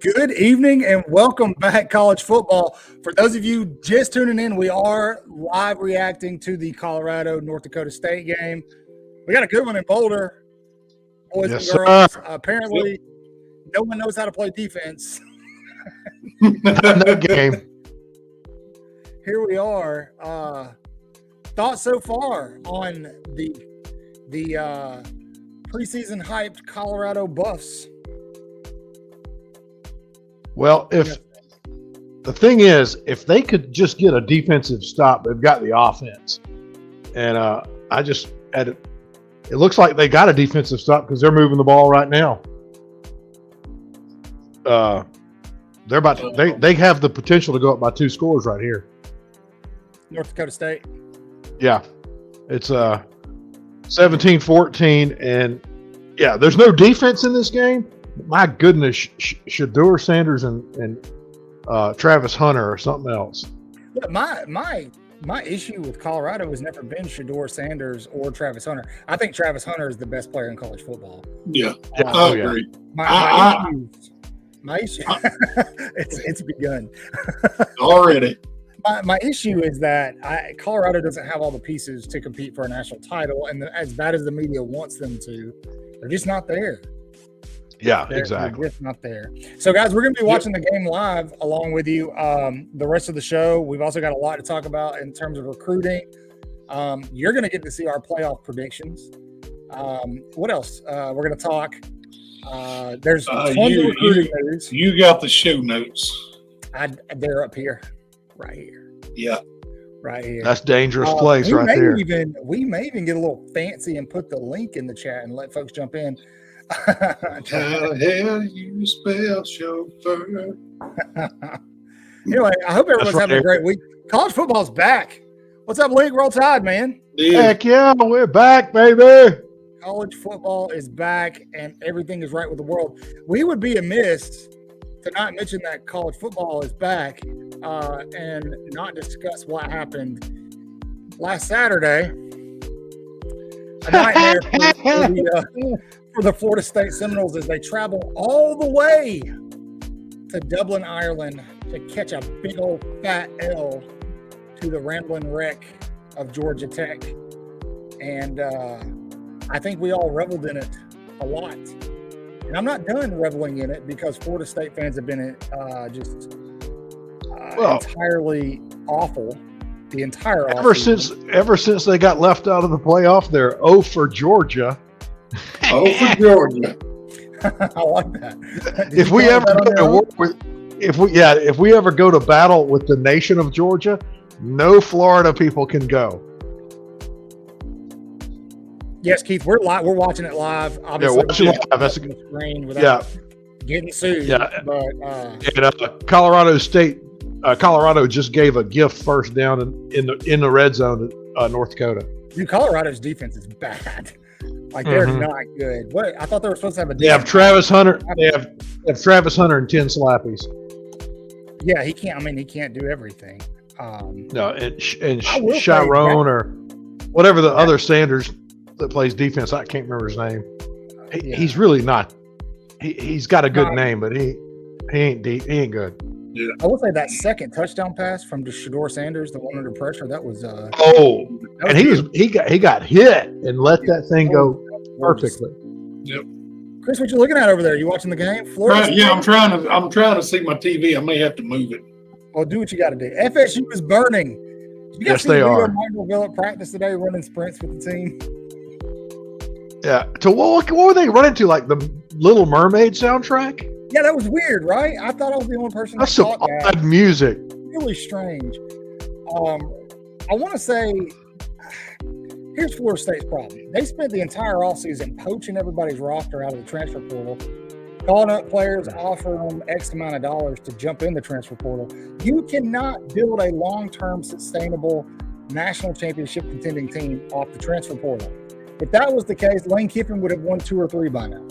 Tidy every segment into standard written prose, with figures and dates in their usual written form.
Good evening and welcome back, college football. For those of you just tuning in, we are live reacting to the Colorado-North Dakota State game. We got a good one in Boulder, boys and girls. Apparently, no one knows how to play defense. No game. Here we are. Thoughts so far on the preseason hyped Colorado Buffs? Well, if they could just get a defensive stop, they've got the offense. And it looks like they got a defensive stop because they're moving the ball right now. They have the potential to go up by 2 scores right here. North Dakota State. Yeah. It's 17-14, and yeah, there's no defense in this game. My goodness, Shedeur Sanders and Travis Hunter or something else. Yeah, my issue with Colorado has never been Shedeur Sanders or Travis Hunter. I think Travis Hunter is the best player in college football. Yeah, I agree. My issue it's begun already. My issue is that Colorado doesn't have all the pieces to compete for a national title, and as bad as the media wants them to, they're just not there. Yeah, exactly. They're just not there. So, guys, we're going to be watching the game live along with you the rest of the show. We've also got a lot to talk about in terms of recruiting. You're going to get to see our playoff predictions. What else? We're going to talk. There's tons of recruiting news. You got the show notes. They're up here. Right here. Yeah. Right here. That's dangerous place right there. We may even get a little fancy and put the link in the chat and let folks jump in. How the hell you spell chauffeur? Anyway, I hope everyone's having a great week. College football's back. What's up, Link? Roll Tide, man. Yeah. Heck yeah, we're back, baby. college football is back and everything is right with the world. We would be amiss to not mention that college football is back and not discuss what happened last Saturday. A nightmare for the Florida State Seminoles as they travel all the way to Dublin, Ireland to catch a big old fat L to the rambling wreck of Georgia Tech. And I think we all reveled in it a lot. And I'm not done reveling in it because Florida State fans have been entirely awful. The entire ever since they got left out of the playoff, they're 0 for Georgia. 0 for Georgia. I like that. If we ever go to war with, if we ever go to battle with the nation of Georgia, no Florida people can go. Yes, Keith, we're live. We're watching it live. Obviously, watching it live. That's a good screen without getting sued. Yeah, but and Colorado just gave a gift first down in the red zone to North Dakota. Dude, Colorado's defense is bad. Like they're not good. What I thought they were supposed to have a. They have Travis Hunter. They have Travis Hunter and 10 slappies. Yeah, he can't. I mean, he can't do everything. No, and Chiron or whatever the other Sanders that plays defense. I can't remember his name. He's really not. He's got a good name, but he ain't deep. He ain't good. Yeah. I will say that second touchdown pass from Shedeur Sanders, the one under pressure, that was. He got hit and let that thing go perfectly. Yep. Chris, what you looking at over there? You watching the game? Florida Right, yeah, I'm trying to see my TV. I may have to move it. Well, do what you got to do. FSU is burning. You Yes, they are. Martinville at practice today, running sprints with the team. Yeah. So what were they running to? Like the Little Mermaid soundtrack? Yeah, that was weird, right? I thought I was the only person. That's some odd music. Really strange. I want to say, here's Florida State's problem. They spent the entire offseason poaching everybody's roster out of the transfer portal, calling up players, offering them X amount of dollars to jump in the transfer portal. You cannot build a long-term, sustainable national championship contending team off the transfer portal. If that was the case, Lane Kiffin would have won 2 or 3 by now.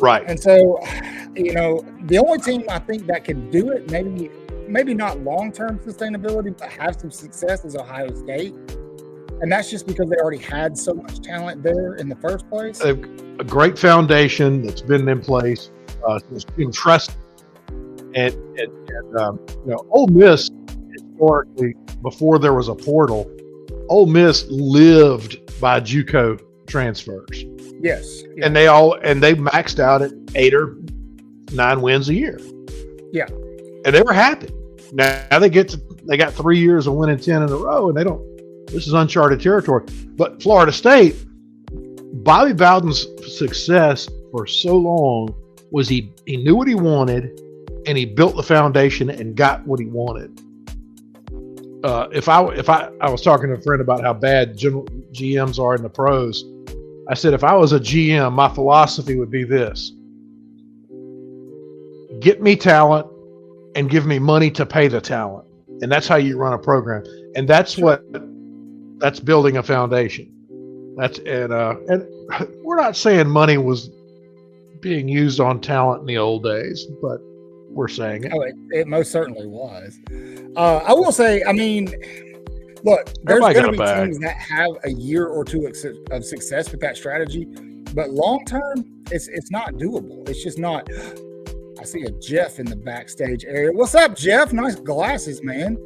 Right. And so, the only team I think that can do it, maybe not long-term sustainability, but have some success is Ohio State. And that's just because they already had so much talent there in the first place. A great foundation that's been in place, been trusted. And Ole Miss, historically, before there was a portal, Ole Miss lived by JUCO transfers. Yes. Yeah. And they maxed out at 8 or 9 wins a year. Yeah. And they were happy. Now they got 3 years of winning 10 in a row, and this is uncharted territory. But Florida State, Bobby Bowden's success for so long was he knew what he wanted, and he built the foundation and got what he wanted. If I was talking to a friend about how bad general GMs are in the pros, I said, if I was a GM, my philosophy would be this: get me talent and give me money to pay the talent. And that's how you run a program. And that's building a foundation. And we're not saying money was being used on talent in the old days, but we're saying it. Oh, it most certainly was. I will say, I mean, look, there's going to be teams that have a year or two of success with that strategy, but long term, it's not doable. It's just not. I see a Jeff in the backstage area. What's up, Jeff? Nice glasses, man.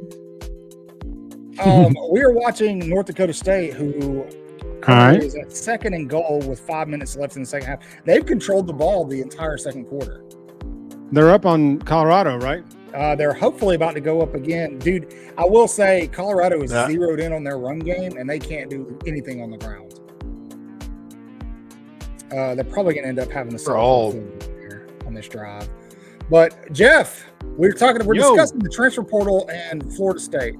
We are watching North Dakota State, who is at 2nd and goal with 5 minutes left in the second half. They've controlled the ball the entire second quarter. They're up on Colorado, right? They're hopefully about to go up again. Dude, I will say Colorado is zeroed in on their run game, and they can't do anything on the ground. They're probably going to end up having the on this drive. But, Jeff, we're discussing the transfer portal and Florida State.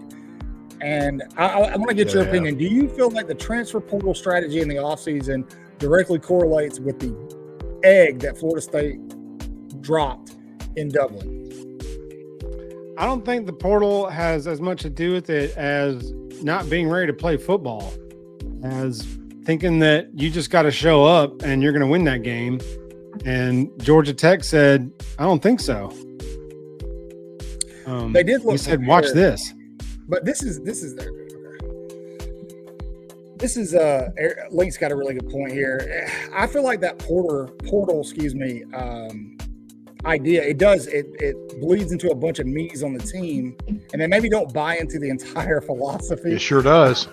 And I want to get your opinion. Do you feel like the transfer portal strategy in the offseason directly correlates with the egg that Florida State dropped in Dublin? I don't think the portal has as much to do with it as not being ready to play football as thinking that you just got to show up and you're going to win that game. And Georgia Tech said, I don't think so. They did look. He said, watch this. But this is Link's got a really good point here. I feel like that portal, idea, it bleeds into a bunch of me's on the team, and they maybe don't buy into the entire philosophy. It sure does.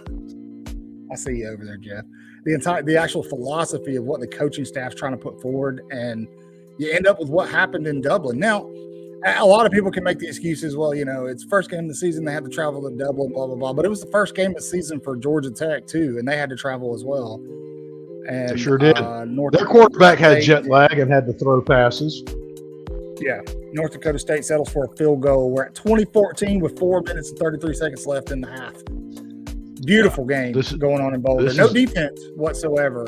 I see you over there, Jeff. The actual philosophy of what the coaching staff's trying to put forward, and you end up with what happened in Dublin. Now, a lot of people can make the excuses, well, it's first game of the season, they had to travel to Dublin, blah, blah, blah. But it was the first game of the season for Georgia Tech, too, and they had to travel as well. And They sure did. Their quarterback had jet lag and had to throw passes. Yeah. North Dakota State settles for a field goal. We're at 2014 with 4 minutes and 33 seconds left in the half. Beautiful game going on in Boulder. No defense whatsoever.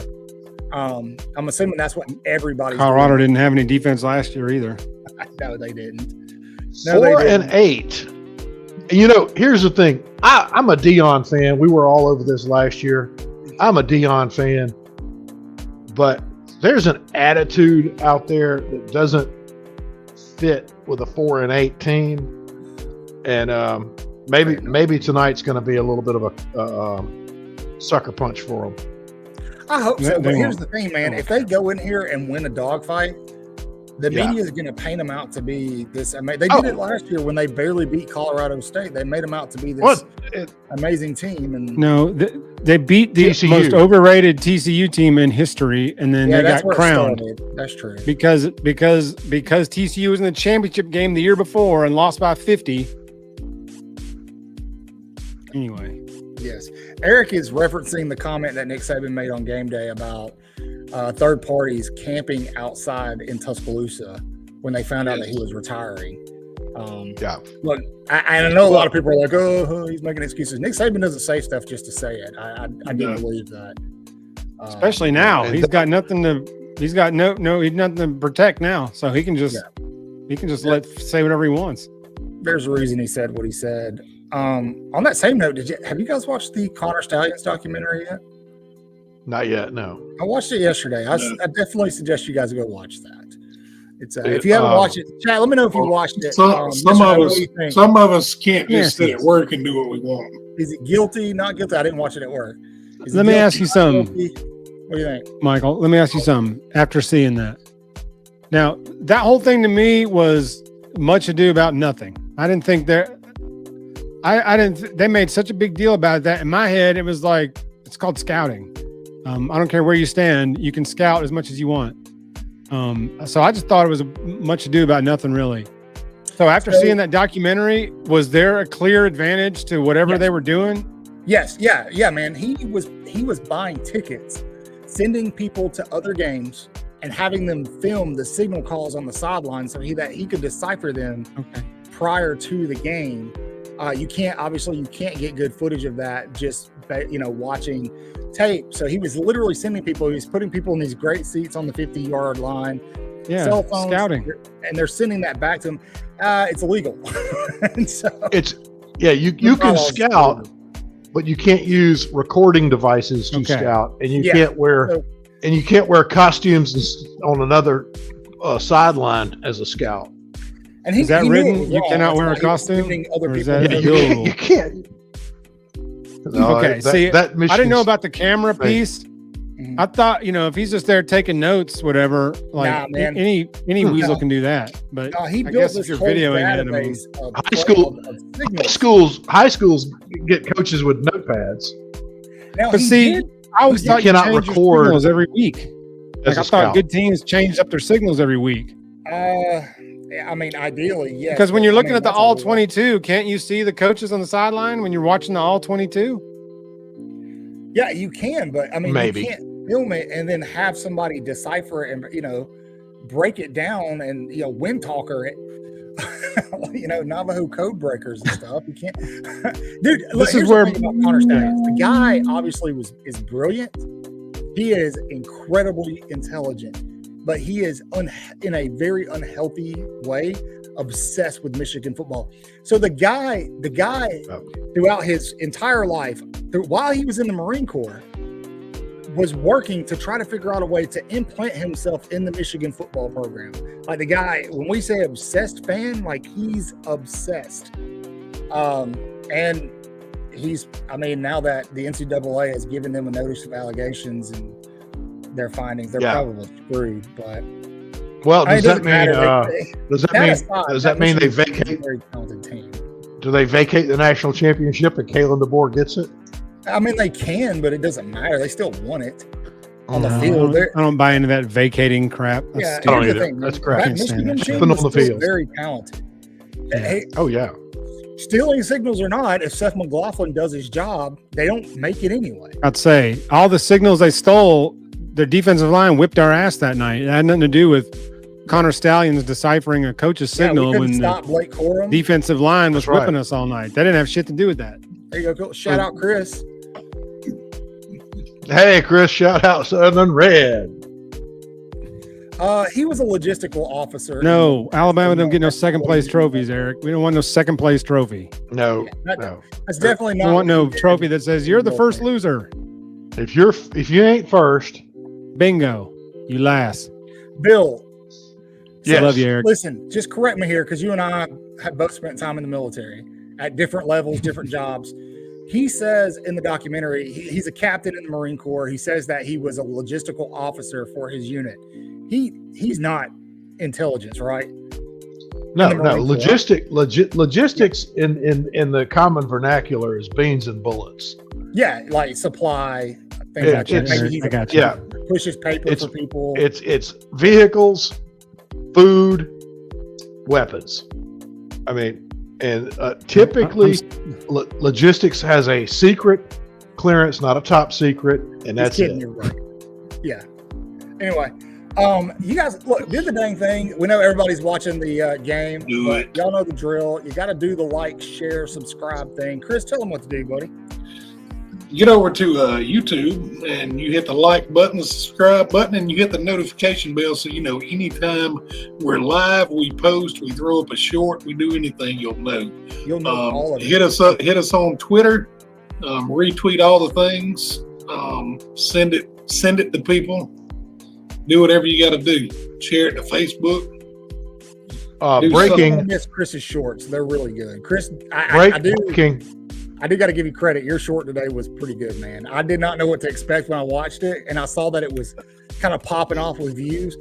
I'm assuming that's what everybody's Colorado doing. didn't have any defense last year either. No, they didn't. 4-8. And here's the thing. I'm a Deion fan. We were all over this last year. I'm a Deion fan. But there's an attitude out there that doesn't fit with a 4-8 team. And maybe tonight's going to be a little bit of a sucker punch for them. I hope so. But here's the thing, man. If they go in here and win a dogfight, the media is going to paint them out to be this. They did it last year when they barely beat Colorado State. They made them out to be this amazing team. And no, they beat the TCU. most overrated TCU team in history, and then they got crowned. That's true. Because TCU was in the championship game the year before and lost by 50. Anyway. Yes. Eric is referencing the comment that Nick Saban made on game day about third parties camping outside in Tuscaloosa when they found out that he was retiring. Look, I know a lot of people are like, oh, he's making excuses. Nick Saban doesn't say stuff just to say it. I do believe that. Especially now. He's got nothing to protect now. So he can just say whatever he wants. There's a reason he said what he said. On that same note, have you guys watched the Connor Stallions documentary yet? Not yet, no. I watched it yesterday. I definitely suggest you guys go watch that. It's if you haven't watched it, chat. Let me know if you watched it. Some of us can't just sit at work and do what we want. Is it guilty? Not guilty? I didn't watch it at work. Let me ask you something. What do you think, Michael? Let me ask you something. After seeing that, now that whole thing to me was much ado about nothing. I didn't think there. I didn't. They made such a big deal about that. In my head, it was like it's called scouting. I don't care where you stand. You can scout as much as you want. So I just thought it was much ado about nothing, really. So after seeing that documentary, was there a clear advantage to whatever they were doing? Yes. Yeah, man. He was buying tickets, sending people to other games, and having them film the signal calls on the sideline so that he could decipher them prior to the game. You can't get good footage of that just watching tape. So he was literally sending people. He was putting people in these great seats on the 50-yard line. Yeah, cell phones, scouting, and they're sending that back to him. It's illegal. And so you can scout, but you can't use recording devices to scout, and you can't wear costumes on another sideline as a scout. And is that written? You cannot wear a costume? You can't. No, I didn't know about the camera piece. Mm-hmm. I thought, if he's just there taking notes, whatever, any weasel can do that. But he I guess if you're videoing it, high schools get coaches with notepads. Now, but see, I always thought you cannot record signals every week. I thought good teams changed up their signals every week. Ideally, yes. Because when you're looking at the all 22, can't you see the coaches on the sideline when you're watching the all 22? Yeah, you can, but maybe you can't film it and then have somebody decipher it and break it down and wind talker it. Navajo code breakers and stuff. You can't, dude. This is where Connor Stallions. The guy obviously is brilliant. He is incredibly intelligent, but he is in a very unhealthy way obsessed with Michigan football. So the guy throughout his entire life, while he was in the Marine Corps, was working to try to figure out a way to implant himself in the Michigan football program. Like the guy, when we say obsessed fan, like he's obsessed. And now that the NCAA has given them a notice of allegations and their findings, they're probably screwed. But does that mean they vacate? A very talented team. Do they vacate the national championship and Kalen DeBoer gets it? I mean, they can, but it doesn't matter. They still won it on the field. I don't buy into that vacating crap. That's I don't either. That's crap. Michigan team is still very talented. Yeah. Hey, stealing signals or not, if Seth McLaughlin does his job, they don't make it anyway. I'd say all the signals they stole, their defensive line whipped our ass that night. It had nothing to do with Connor Stallions deciphering a coach's signal when stop Blake Corum. Defensive line was whipping us all night. That didn't have shit to do with that. There you go. Shout out Chris. Hey, Chris, shout out Southern Red. He was a logistical officer. No, Alabama don't get no second place trophies, Eric. We don't want no second place trophy. No. That's definitely not. We want no trophy that says you're the first loser. If you ain't first, bingo, you last. Bill. Yes. I love you, Eric. Listen, just correct me here because you and I have both spent time in the military at different levels, different jobs. He says in the documentary, he's a captain in the Marine Corps. He says that he was a logistical officer for his unit. He's not intelligence, right? No. Logistics in the common vernacular is beans and bullets. Yeah, like supply things like that. Pushes paper for people. It's vehicles, food, weapons. I mean, and typically logistics has a secret clearance, not a top secret, and that's it. You're right. Yeah. Anyway, you guys look, do the dang thing. We know everybody's watching the game. Do it. Y'all know the drill. You got to do the like, share, subscribe thing. Chris, tell them what to do, buddy. Get over to YouTube and you hit the like button, the subscribe button, and you hit the notification bell so you know anytime we're live, we post, we throw up a short, we do anything, you'll know. You'll know all of it. Hit us on Twitter, retweet all the things, send it to people. Do whatever you got to do. Share it to Facebook. Breaking. I miss Chris's shorts. They're really good. Chris, I do got to give you credit. Your short today was pretty good, man. I did not know what to expect when I watched it, and I saw that it was kind of popping off with views,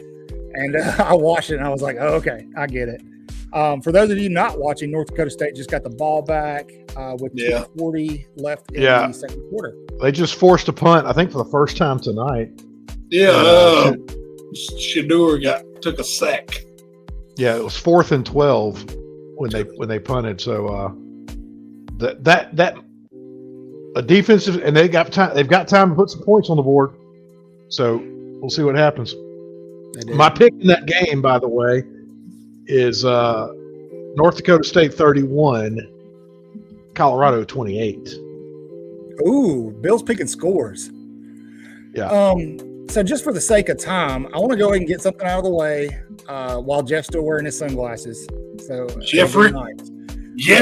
and I watched it, and I was like, oh, okay, I get it. For those of you not watching, North Dakota State just got the ball back with 2:40 left in the second quarter. They just forced a punt, I think, for the first time tonight. Yeah, Shadur took a sack. Yeah, it was 4th and 12 when they punted. So that a defensive, and they've got time to put some points on the board. So we'll see what happens. My pick in that game, by the way, is North Dakota State 31, Colorado 28. Ooh, Bill's picking scores. Yeah. So just for the sake of time, I want to go ahead and get something out of the way while Jeff's still wearing his sunglasses. So Jeffrey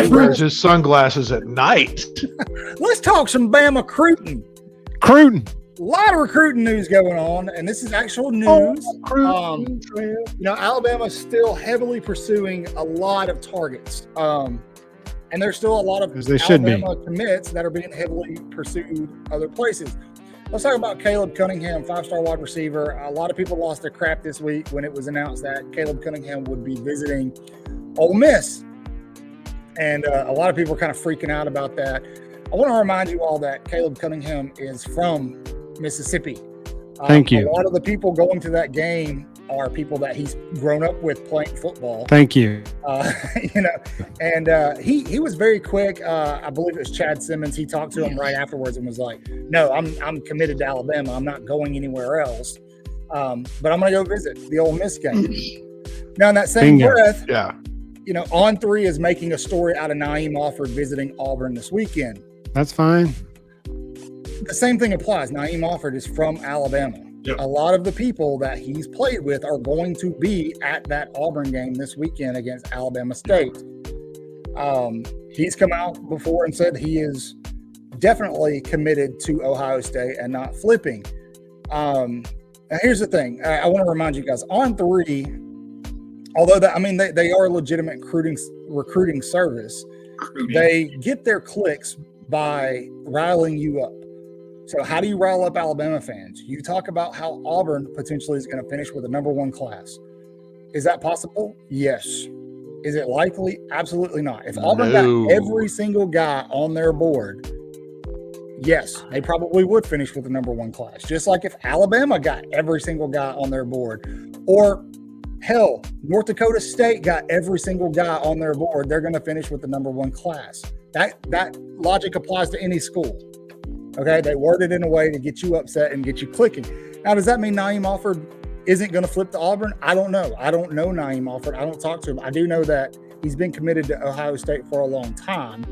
wears his sunglasses at night. Let's talk some Bama recruiting. A lot of recruiting news going on, and this is actual news. Alabama's still heavily pursuing a lot of targets. And there's still a lot of Alabama commits that are being heavily pursued other places. Let's talk about Caleb Cunningham, 5-star wide receiver. A lot of people lost their crap this week when it was announced that Caleb Cunningham would be visiting Ole Miss. And a lot of people are kind of freaking out about that. I want to remind you all that Caleb Cunningham is from Mississippi. Thank you. A lot of the people going to that game are people that he's grown up with playing football. Thank you. And he was very quick. I believe it was Chad Simmons. He talked to him right afterwards and was like, "No, I'm committed to Alabama. I'm not going anywhere else. But I'm going to go visit the Ole Miss game." Now, in that same breath, On3 is making a story out of Naeem Offord visiting Auburn this weekend. That's fine. The same thing applies. Naeem Offord is from Alabama. Yep. A lot of the people that he's played with are going to be at that Auburn game this weekend against Alabama State. He's come out before and said he is definitely committed to Ohio State and not flipping. Now here's the thing. I want to remind you guys on 3, although they are a legitimate recruiting service. They get their clicks by riling you up. So how do you rile up Alabama fans? You talk about how Auburn potentially is going to finish with a number 1 class. Is that possible? Yes. Is it likely? Absolutely not. If Auburn got every single guy on their board, yes, they probably would finish with the number 1 class. Just like if Alabama got every single guy on their board, or hell, North Dakota State got every single guy on their board, they're going to finish with the number 1 class. That logic applies to any school. Okay, they word it in a way to get you upset and get you clicking. Now, does that mean Naeem Alford isn't going to flip to Auburn? I don't know. I don't know Naeem Alford. I don't talk to him. I do know that he's been committed to Ohio State for a long time.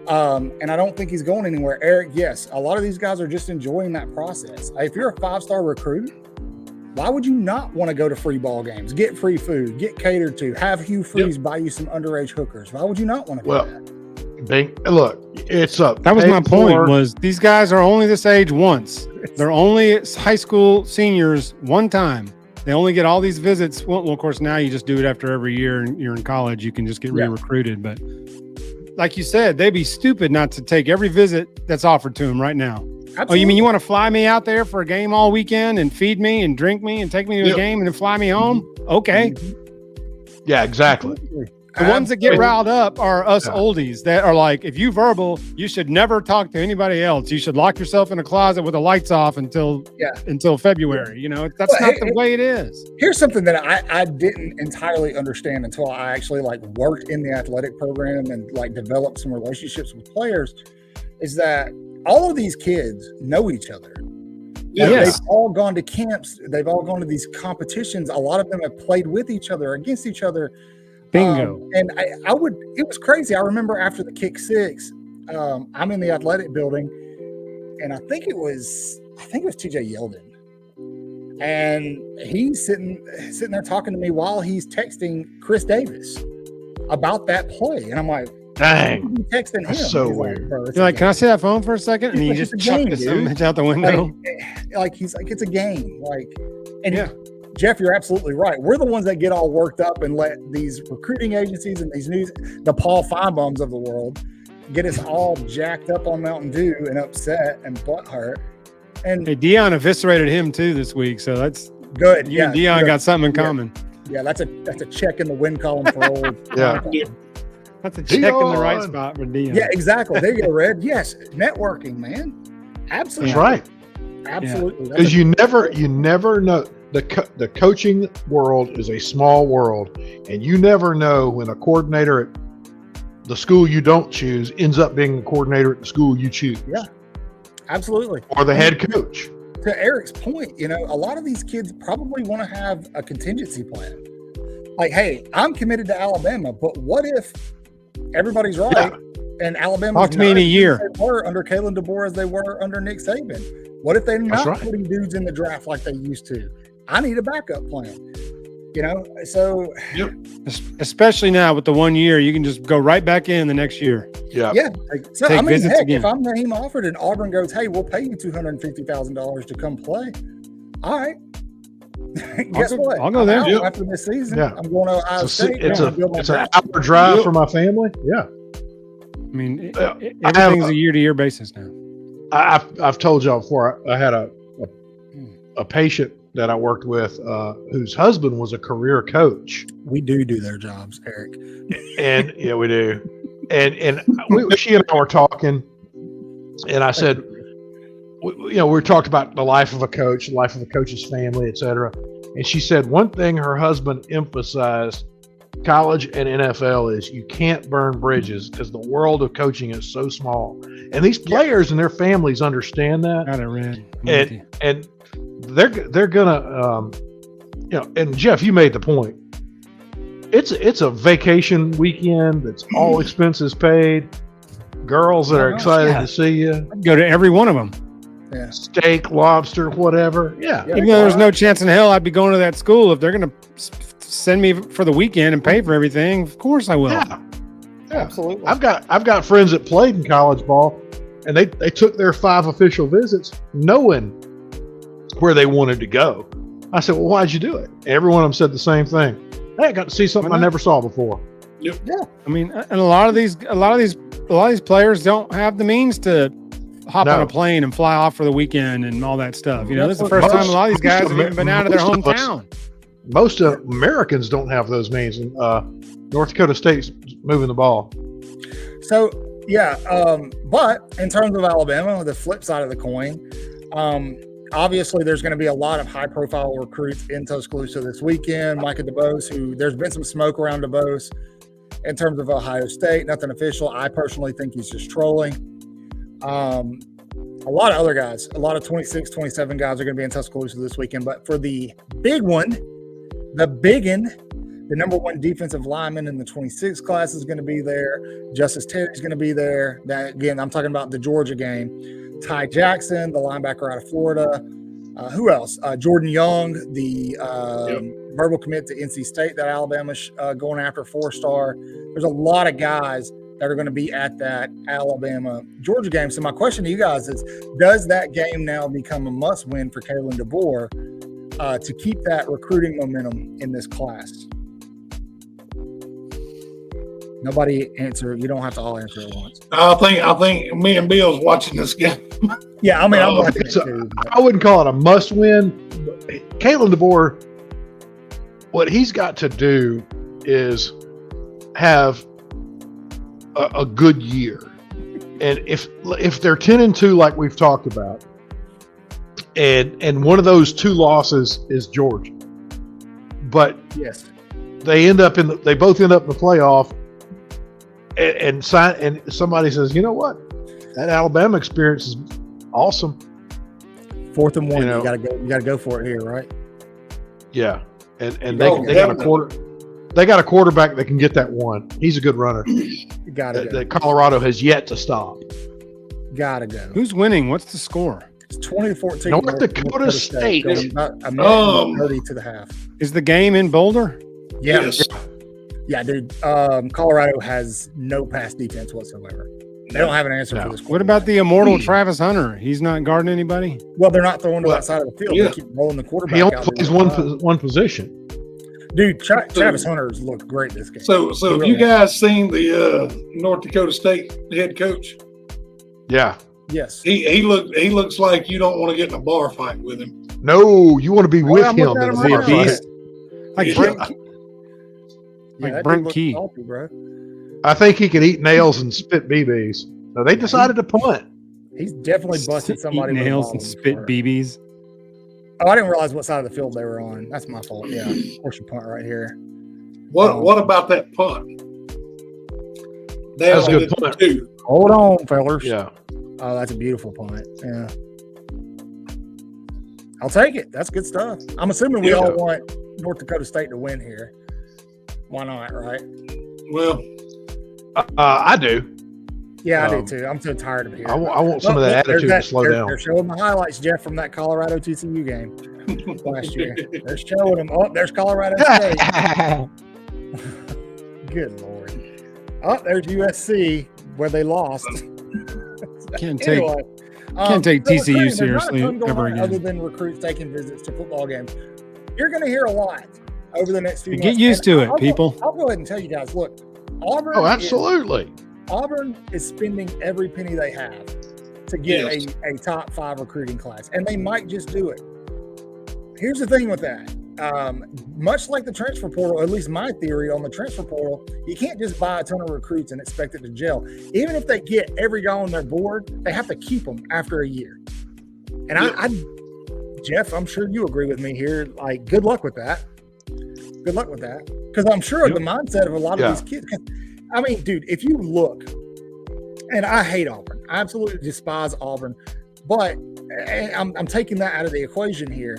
And I don't think he's going anywhere. Eric, yes, a lot of these guys are just enjoying that process. If you're a 5-star recruit, why would you not want to go to free ball games, get free food, get catered to, have Hugh Freeze buy you some underage hookers? Why would you not want to do that? Look, it's up. That was my point. Was these guys are only this age once. They're only high school seniors one time. They only get all these visits. Well, of course, now you just do it after every year, and you're in college. You can just get re-recruited. But like you said, they'd be stupid not to take every visit that's offered to them right now. Absolutely. Oh, you mean you want to fly me out there for a game all weekend and feed me and drink me and take me to a game and then fly me home? Okay. Yeah, exactly. The ones that get riled up are us oldies that are like, if you verbal, you should never talk to anybody else. You should lock yourself in a closet with the lights off until February. You know, that's not the way it is. Here's something that I didn't entirely understand until I actually worked in the athletic program and developed some relationships with players, is that all of these kids know each other. They've all gone to camps. They've all gone to these competitions. A lot of them have played with each other, against each other. Bingo. And it was crazy. I remember after the kick 6, I'm in the athletic building, and I think it was TJ Yeldon. And he's sitting there talking to me while he's texting Chris Davis about that play. And I'm like, dang, texting him. That's so weird. You're like, can I see that phone for a second? And he just chucked it out the window. He's like, it's a game. Jeff, you're absolutely right. We're the ones that get all worked up and let these recruiting agencies and the Paul Feinbaums of the world get us all jacked up on Mountain Dew and upset and butthurt. And Deion eviscerated him too this week, so that's good. You and Deion got something in common. Yeah, that's a check in the win column for old. That's a check in the right spot for Deion. Yeah, exactly. There you go, Red. Yes, networking, man. Absolutely. That's right. Absolutely. Because you never know. The coaching world is a small world, and you never know when a coordinator at the school you don't choose ends up being the coordinator at the school you choose. Yeah, absolutely. Or the head coach. To Eric's point, a lot of these kids probably want to have a contingency plan. Like, hey, I'm committed to Alabama, but what if everybody's right and Alabama's talk to me in a year? They were under Kalen DeBoer as they were under Nick Saban. What if they're not putting dudes in the draft like they used to? I need a backup plan, so. Yep. Especially now with the 1 year, you can just go right back in the next year. Yeah. So, take visits again. If I'm Naeem Alford and Auburn goes, hey, we'll pay you $250,000 to come play. All right. Guess what? I'll go there. After this season, I'm going to Ohio State. It's an hour drive for my family. Yeah. I mean, everything's a year-to-year basis now. I've told y'all before, I had a patient that I worked with whose husband was a career coach. We do their jobs, Eric. And yeah, we do. And she and I were talking, and I said, we talked about the life of a coach, the life of a coach's family, et cetera. And she said one thing her husband emphasized, college and NFL, is you can't burn bridges because the world of coaching is so small. And these players and their families understand that. Got it, Red. And they're gonna, and Jeff, you made the point. It's a vacation weekend that's all expenses paid. Girls that are excited to see you. I'd go to every one of them. Yeah. Steak, lobster, whatever. Yeah. Even though there's no chance in hell I'd be going to that school. If they're going to send me for the weekend and pay for everything, of course I will. Yeah. Absolutely. I've got friends that played in college ball, and they took their 5 official visits knowing where they wanted to go. I said, well, why'd you do it? Every one of them said the same thing. Hey, I got to see something I never saw before. Yep. Yeah. I mean, and a lot of these players don't have the means to hop on a plane and fly off for the weekend and all that stuff. You know, this is the first time a lot of these guys have even been out of their hometown. Most Americans don't have those means. And North Dakota State's moving the ball. So, yeah. But in terms of Alabama, the flip side of the coin, obviously there's going to be a lot of high-profile recruits in Tuscaloosa this weekend. Micah DeBose, there's been some smoke around DeBose in terms of Ohio State. Nothing official. I personally think he's just trolling. A lot of other guys, a lot of 26, 27 guys are going to be in Tuscaloosa this weekend. But for the big one, the number one defensive lineman in the 26 class is going to be there. Justice Terry's going to be there. That, again, I'm talking about the Georgia game. Ty Jackson, the linebacker out of Florida. Who else? Jordan Young, the verbal commit to NC State that Alabama's going after, 4-star. There's a lot of guys that are going to be at that Alabama-Georgia game. So my question to you guys is, does that game now become a must-win for Kalen DeBoer to keep that recruiting momentum in this class? Nobody answer. You don't have to all answer at once. I think me and Bill's watching this game. Yeah, I mean, I'm watching it too. I wouldn't call it a must-win. Kalen DeBoer, what he's got to do is have a good year, and if they're 10-2 like we've talked about, and one of those two losses is Georgia, but yes, they both end up in the playoff, and somebody says, you know what, that Alabama experience is awesome. 4th and 1, you gotta go for it here, right? Yeah, and they got a quarter. They got a quarterback that can get that one. He's a good runner. That Colorado has yet to stop. Gotta go. Who's winning? What's the score? It's 20-14. North Dakota State. Going about a minute 30 to the half. Is the game in Boulder? Yes. Yeah, dude. Colorado has no pass defense whatsoever. They don't have an answer for this. What about the immortal Travis Hunter? He's not guarding anybody? Well, they're not throwing to that side of the field. Yeah. They keep rolling the quarterback He only out plays there. one position. Dude, Travis Hunter's looked great this game. So have you guys seen the North Dakota State head coach? Yeah. Yes. He looks like you don't want to get in a bar fight with him. No, you want to be with him. looking at him right now. Beast. Like Yeah. Brent, Yeah, that Brent dude looks Key. salty, bro. I think he can eat nails and spit BBs. So they decided to punt. He's definitely busted somebody eat with a nails ball and in the spit car. BBs. Oh, I didn't realize what side of the field they were on. That's my fault. Yeah, of course you punt right here. What about that punt? That's a good punt. Two. Hold on, fellas. Yeah. Oh, that's a beautiful punt. Yeah. I'll take it. That's good stuff. I'm assuming we all want North Dakota State to win here. Why not, right? Well, I do. Yeah, I do too. I'm so tired of hearing. I want some of that attitude to slow down. They're showing the highlights, Jeff, from that Colorado TCU game last year. They're showing them. Oh, there's Colorado State. Good Lord. Oh, there's USC where they lost. Can't take TCU seriously ever again. Other than recruits taking visits to football games, you're going to hear a lot over the next few months. Get used to it, people. I'll go ahead and tell you guys. Look, Auburn. Oh, absolutely. Auburn is spending every penny they have to get a top 5 recruiting class, and they might just do it. Here's the thing with that. Much like the transfer portal, at least my theory on the transfer portal, you can't just buy a ton of recruits and expect it to gel. Even if they get every guy on their board, they have to keep them after a year. And I Jeff, I'm sure you agree with me here. Like, good luck with that. Good luck with that. Because I'm sure the mindset of a lot of these kids. I mean, dude, if you look, and I hate Auburn. I absolutely despise Auburn. But I'm taking that out of the equation here.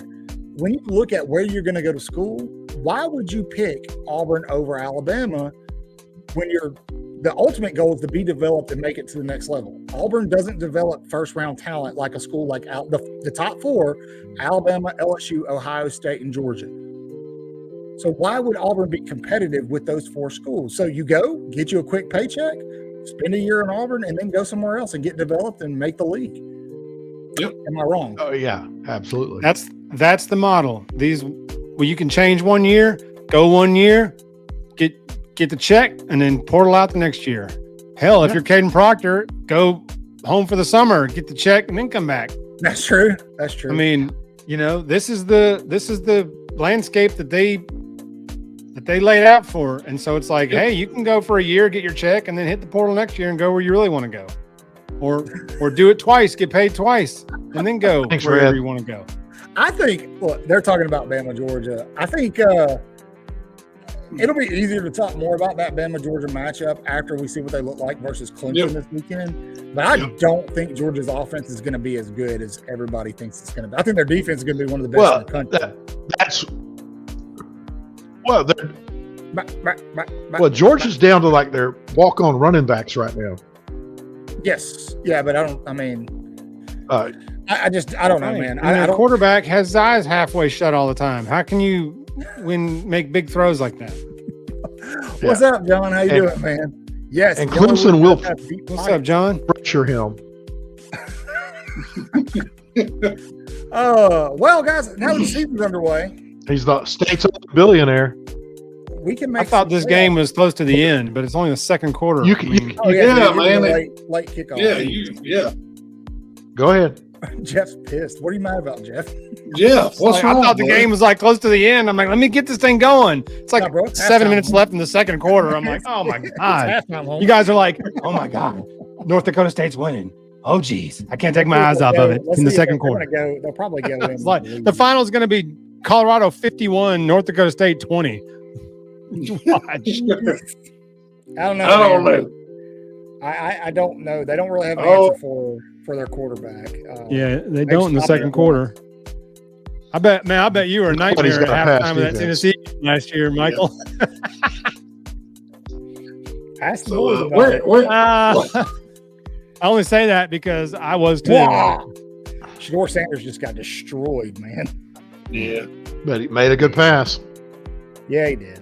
When you look at where you're going to go to school, why would you pick Auburn over Alabama when the ultimate goal is to be developed and make it to the next level? Auburn doesn't develop first-round talent like a school like the top 4, Alabama, LSU, Ohio State, and Georgia. So why would Auburn be competitive with those 4 schools? So you go, get you a quick paycheck, spend a year in Auburn, and then go somewhere else and get developed and make the league. Am I wrong? Oh yeah, absolutely. That's the model. You can change 1 year, go 1 year, get the check, and then portal out the next year. Hell, if you're Caden Proctor, go home for the summer, get the check, and then come back. That's true. That's true. I mean, this is the landscape that they laid out for, and so it's like, hey, you can go for a year, get your check, and then hit the portal next year and go where you really want to go, or do it twice, get paid twice, and then go wherever you want to go. I think. Well, they're talking about Bama, Georgia. I think it'll be easier to talk more about that Bama Georgia matchup after we see what they look like versus Clemson this weekend. But I don't think Georgia's offense is going to be as good as everybody thinks it's going to be. I think their defense is going to be one of the best in the country. Georgia's down to like their walk-on running backs right now. Yes, yeah, but I don't know, man. The quarterback has his eyes halfway shut all the time. How can you make big throws like that? What's up, John? How you doing, man? Yes. And Clemson will. What's up, John? Pressure him. Well, guys, now the season's underway. He's the state's billionaire. We can make. I thought this game was close to the end, but it's only the second quarter. Man. Late kickoff. Yeah. Go ahead. Jeff's pissed. What are you mad about, Jeff? Jeff, what's wrong? I thought the game was like close to the end. I'm like, let me get this thing going. It's like 7 minutes left in the second quarter. I'm like, oh my God. You guys are like, oh my God. North Dakota State's winning. Oh geez. I can't take my eyes off of it in the second quarter. They'll probably go in. The final is going to be Colorado 51, North Dakota State 20. Watch. I don't know. I don't know. They don't really have an answer for their quarterback. They don't in the second quarter. I bet you were a nightmare at halftime of that Tennessee last year, Michael. Ask the boys about it. I only say that because I was too. Wow. Shador Sanders just got destroyed, man. Yeah. But he made a good pass. Yeah, he did.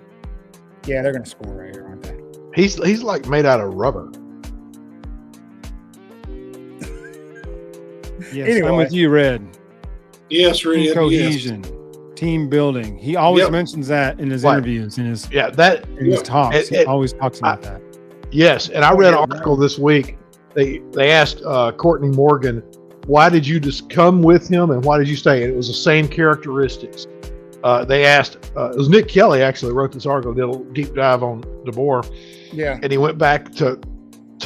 Yeah, they're going to score right here, aren't they? He's like made out of rubber. Yes, anyway. I'm with you, Red. Yes, Red. Team cohesion, team building. He always mentions that in his interviews, in his talks. He always talks about that. Yes, and I read an article this week. They asked Courtney Morgan, why did you just come with him and why did you stay? And it was the same characteristics. They asked, it was Nick Kelly actually wrote this article, did a deep dive on DeBoer. Yeah. And he went back to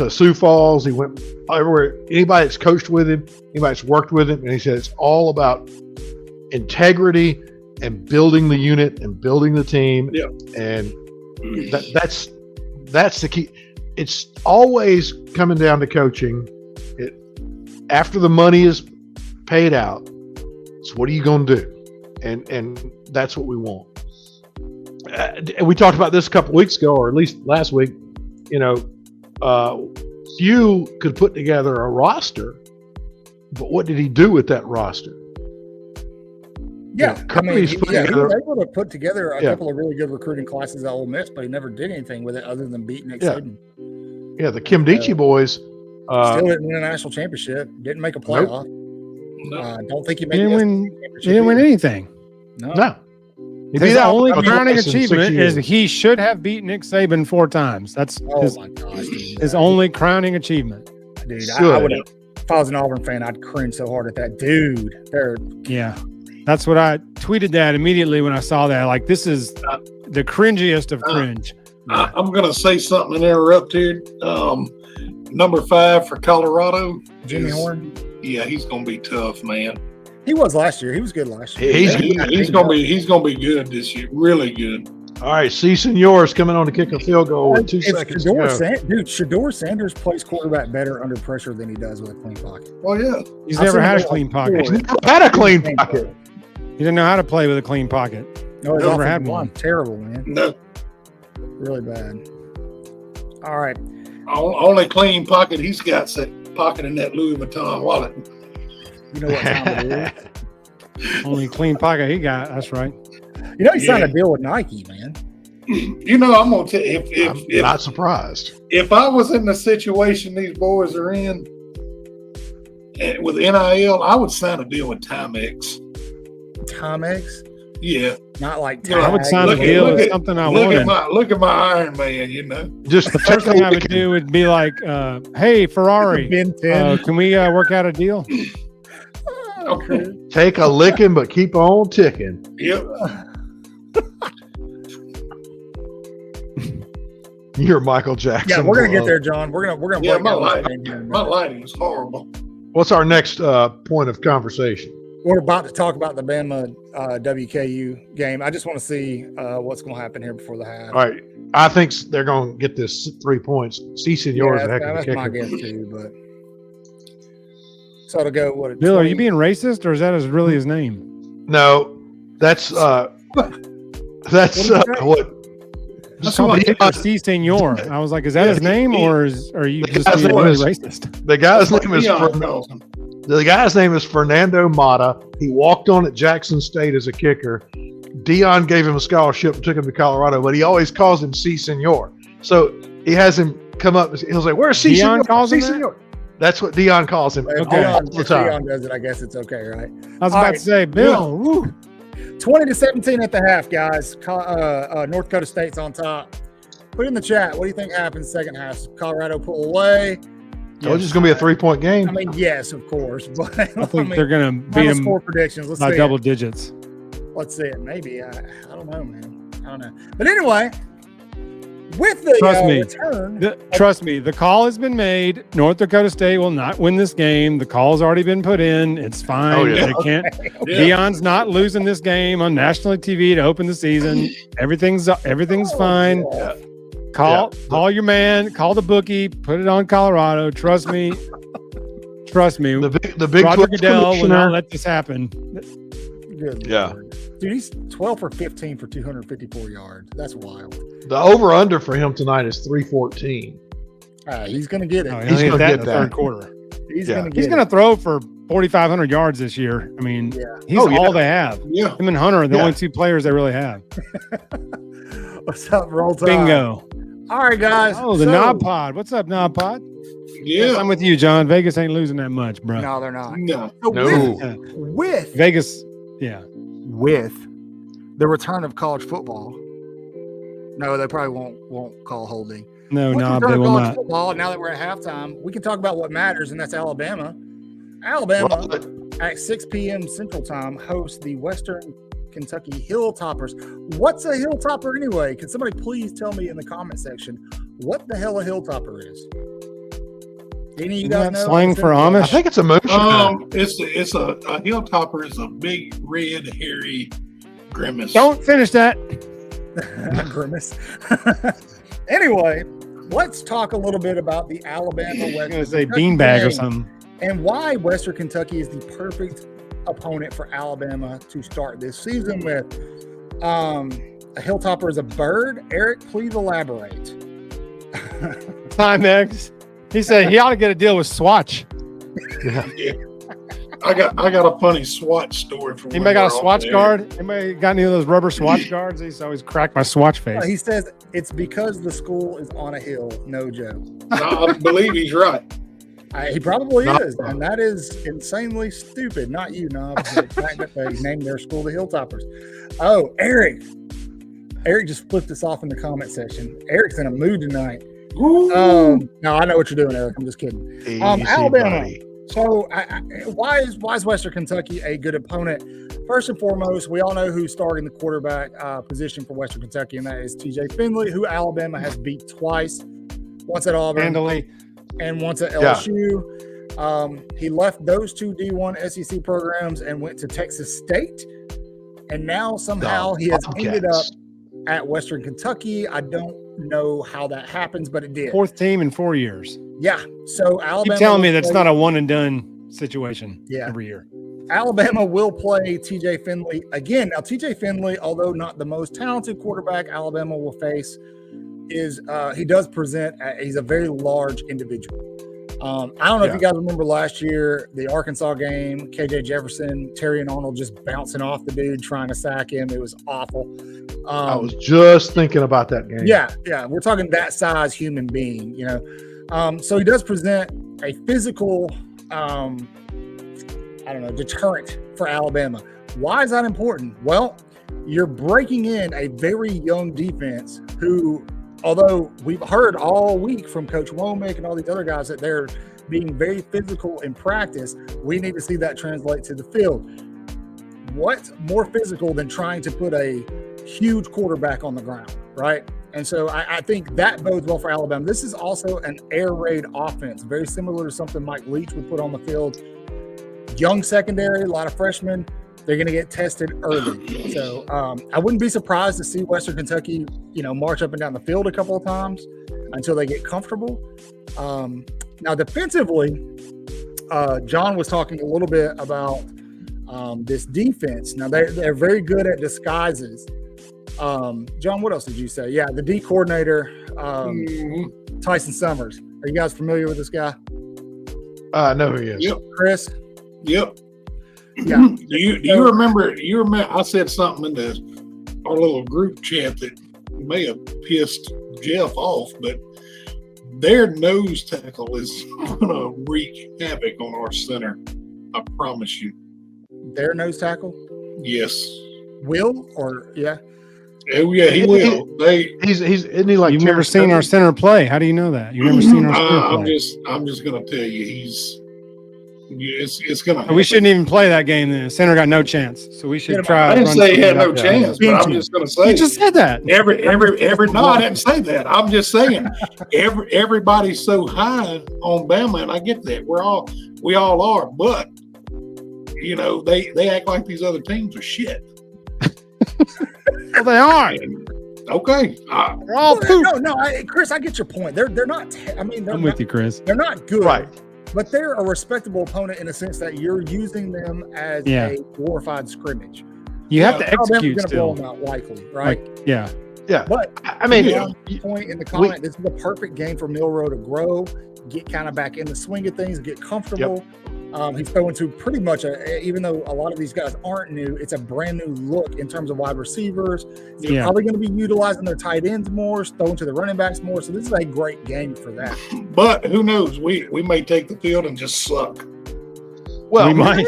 Sioux Falls. He went everywhere. Anybody that's coached with him, anybody that's worked with him, and he said it's all about integrity and building the unit and building the team. Yeah. And that's the key. It's always coming down to coaching. After the money is paid out, so what are you going to do? And that's what we want. And we talked about this a couple weeks ago, or at least last week. Few could put together a roster, but what did he do with that roster? Yeah, he was able to put together a couple of really good recruiting classes at Ole Miss, but he never did anything with it other than beat Nick Saban. Yeah, the Kim Dichie boys still didn't win a national championship, didn't make a playoff. Nope. Don't think he didn't win anything. No. His only crowning achievement is he should have beat Nick Saban 4 times. That's his only crowning achievement. Dude, I would have. If I was an Auburn fan, I'd cringe so hard at that. Dude, that's what I tweeted that immediately when I saw that. Like, this is the cringiest of cringe. I'm going to say something and interrupt here. Number 5 for Colorado, Jimmy Horn. Yeah, he's going to be tough, man. He was last year. He was good last year. He's going to be good this year. Really good. All right, C. Senior's coming on to kick a field goal with 2 seconds to go. Shador Sanders plays quarterback better under pressure than he does with a clean pocket. Oh, yeah. He's never had a clean pocket. He's never had a clean pocket. He didn't know how to play with a clean pocket. No, he's never had one. Terrible, man. No. Really bad. All right. Only clean pocket he's got is pocket in that Louis Vuitton wallet. You know what time it is. Only clean pocket he got. That's right. You know he signed a deal with Nike, man. I'm going to tell you, if not surprised. If I was in the situation these boys are in, And with NIL, I would sign a deal with Timex. Timex, Yeah, not like You know, I would sign a Look at- deal look with at- something I look at wanted. look at my Iron Man. You know, Just The first thing I would do would be like, "Hey, Ferrari, Ben 10. can we work out a deal?" Okay. take a licking, but keep on ticking. yep. You're Michael Jackson. Yeah, we're gonna get Glove. there, John. We're gonna Yeah, break my down this life, game here in a my minute. lighting is horrible. What's our next point of conversation? We're about to talk about the Bama WKU game. I just want to see what's going to happen here before the half. All right. I think they're going to get this 3 points. C. Senor is a heck of a that's my kicker. guess too. But so to go, what? Bill, are you being racist, or is that really his name? No, that's what Just call me C. Senor. I was like, is that his name, or are you The just guy's being name really is- racist? the guy's That's name what is Deion calls him. the guy's name is Fernando Mata. He walked on at Jackson State as a kicker. Dion gave him a scholarship and took him to Colorado, but he always calls him C. Senor. So he has him come up. He'll say, "Where's C. Deion Senor?" calls him C. that? Senor. That's what Dion calls him If Okay. all the Deion time. does it, I guess it's okay, right? I was All about right. to say, Bill. Woo. 20-17 at the half, guys. North Dakota State's on top. Put in the chat. What do you think happens second half? Colorado pull away. Told you it's going to be a 3-point game. I mean, yes, of course, but I think they're going to beat final him score predictions. Let's by see double it. digits. Let's see it. Maybe I don't know, man. I don't know. But anyway, with the Trust me. return, Trust me, the call has been made. North Dakota State will not win this game. The call's already been put in. It's fine. Oh, yeah. They can't. Yeah. Deion's not losing this game on national TV to open the season. Everything's fine. Oh, Call your man. Call the bookie. Put it on Colorado. Trust me. Trust me. The Big Roger 12 Goodell will not commissioner. let this happen. good Yeah. Lord. Dude, he's 12 for 15 for 254 yards. That's wild. The over/under for him tonight is 314. He's going to get it. Oh, He's he'll gonna get that get in the that. third quarter. He's Yeah. going to get He's going to throw for 4,500 yards this year. I mean, Yeah. he's Oh, yeah. all they have. Yeah, Him and Hunter are the Yeah. only two players they really have. What's up, Roll Tide? Bingo. All right, guys. Oh, the So- Knob Pod. What's up, Knob Pod? Yes, yeah. I'm with you, John. Vegas ain't losing that much, bro. No, they're not. No, So No. with Vegas, yeah. the return of college football. No, they probably won't call holding. No, With the Knob, return they of will college not. football, now that we're at halftime, we can talk about what matters, and that's Alabama. Alabama at 6 p.m. Central Time hosts the Western Kentucky Hilltoppers. What's a Hilltopper anyway? Can somebody please tell me in the comment section what the hell a Hilltopper is? Any of you Isn't guys that know? slang for I Amish? think it's a motion. it's a hilltopper is a big red hairy grimace. Don't finish that. Grimace. Anyway, let's talk a little bit about the Alabama I'm Western going to say Kentucky beanbag or game something. and why Western Kentucky is the perfect opponent for Alabama to start this season with. A hilltopper is a bird. Eric, please elaborate. Timex. He said he ought to get a deal with Swatch. I got a funny Swatch story for Anybody got a Swatch guard? Anybody got any of those rubber Swatch guards? They used to always crack my Swatch face. He says it's because the school is on a hill. No joke. I believe he's right. He probably No. is, and that is insanely stupid. Not you, Knob. The fact that they named their school the Hilltoppers. Oh, Eric. Eric just flipped us off in the comment section. Eric's in a mood tonight. No, I know what you're doing, Eric. I'm just kidding. Easy, Alabama. buddy. So, why is Western Kentucky a good opponent? First and foremost, we all know who's starting the quarterback position for Western Kentucky, and that is TJ Finley, who Alabama has beat twice, once at Auburn Handily. and once at Yeah. LSU. He left those two D1 SEC programs and went to Texas State, and now somehow he has ended up Bobcats. at Western Kentucky. I don't know how that happens, but it did. Fourth team in 4 years. Yeah. So Alabama. Keep telling me will that's play- not a one and done situation Yeah. every year. Alabama will play TJ Finley again. Now, TJ Finley, although not the most talented quarterback Alabama will face, is he does present. He's a very large individual. I don't know if you guys remember last year, the Arkansas game, KJ Jefferson, Terry and Arnold just bouncing off the dude, trying to sack him. It was awful. I was just thinking about that game. Yeah. We're talking that size human being, you know. So he does present a physical deterrent for Alabama. Why is that important? Well, you're breaking in a very young defense who, although we've heard all week from Coach Womack and all these other guys that they're being very physical in practice, we need to see that translate to the field. What's more physical than trying to put a huge quarterback on the ground, right? And so I think that bodes well for Alabama. This is also an air raid offense, very similar to something Mike Leach would put on the field. Young secondary, a lot of freshmen. They're going to get tested early. So I wouldn't be surprised to see Western Kentucky, march up and down the field a couple of times until they get comfortable. Now, defensively, John was talking a little bit about this defense. Now, they're very good at disguises. John, what else did you say? Yeah, the D coordinator, Tyson Summers. Are you guys familiar with this guy? I know who he is. Yep. Chris? Yep. Yeah. Do you remember? I said something in our little group chat that may have pissed Jeff off, but their nose tackle is going to wreak havoc on our center. I promise you. Their nose tackle? Yes. Will or yeah? Oh yeah, he will. Isn't he like? You've never seen our center play. How do you know that? You've never seen our center play. I'm just going to tell you, it's going to. We shouldn't even play that game. Then center got no chance, so we should try. I didn't say he had no chance, but I'm just going to say. You just said that. No, I didn't say that. I'm just saying everybody's so high on Bama, and I get that. We all are, but they act like these other teams are shit. Well, they are. Okay. They're all poop. No, Chris, I get your point. They're not. I'm with you, Chris. They're not good, right? But they're a respectable opponent in the sense that you're using them as a glorified scrimmage. You have to execute still. Blow them out likely, right? Yeah. But I mean, point in the comment, this is the perfect game for Milroe to grow, get kind of back in the swing of things, get comfortable. Yep. He's throwing to pretty much even though a lot of these guys aren't new, it's a brand new look in terms of wide receivers. They're probably going to be utilizing their tight ends more, throwing to the running backs more. So this is a great game for that. But who knows? We may take the field and just suck. Well, we might.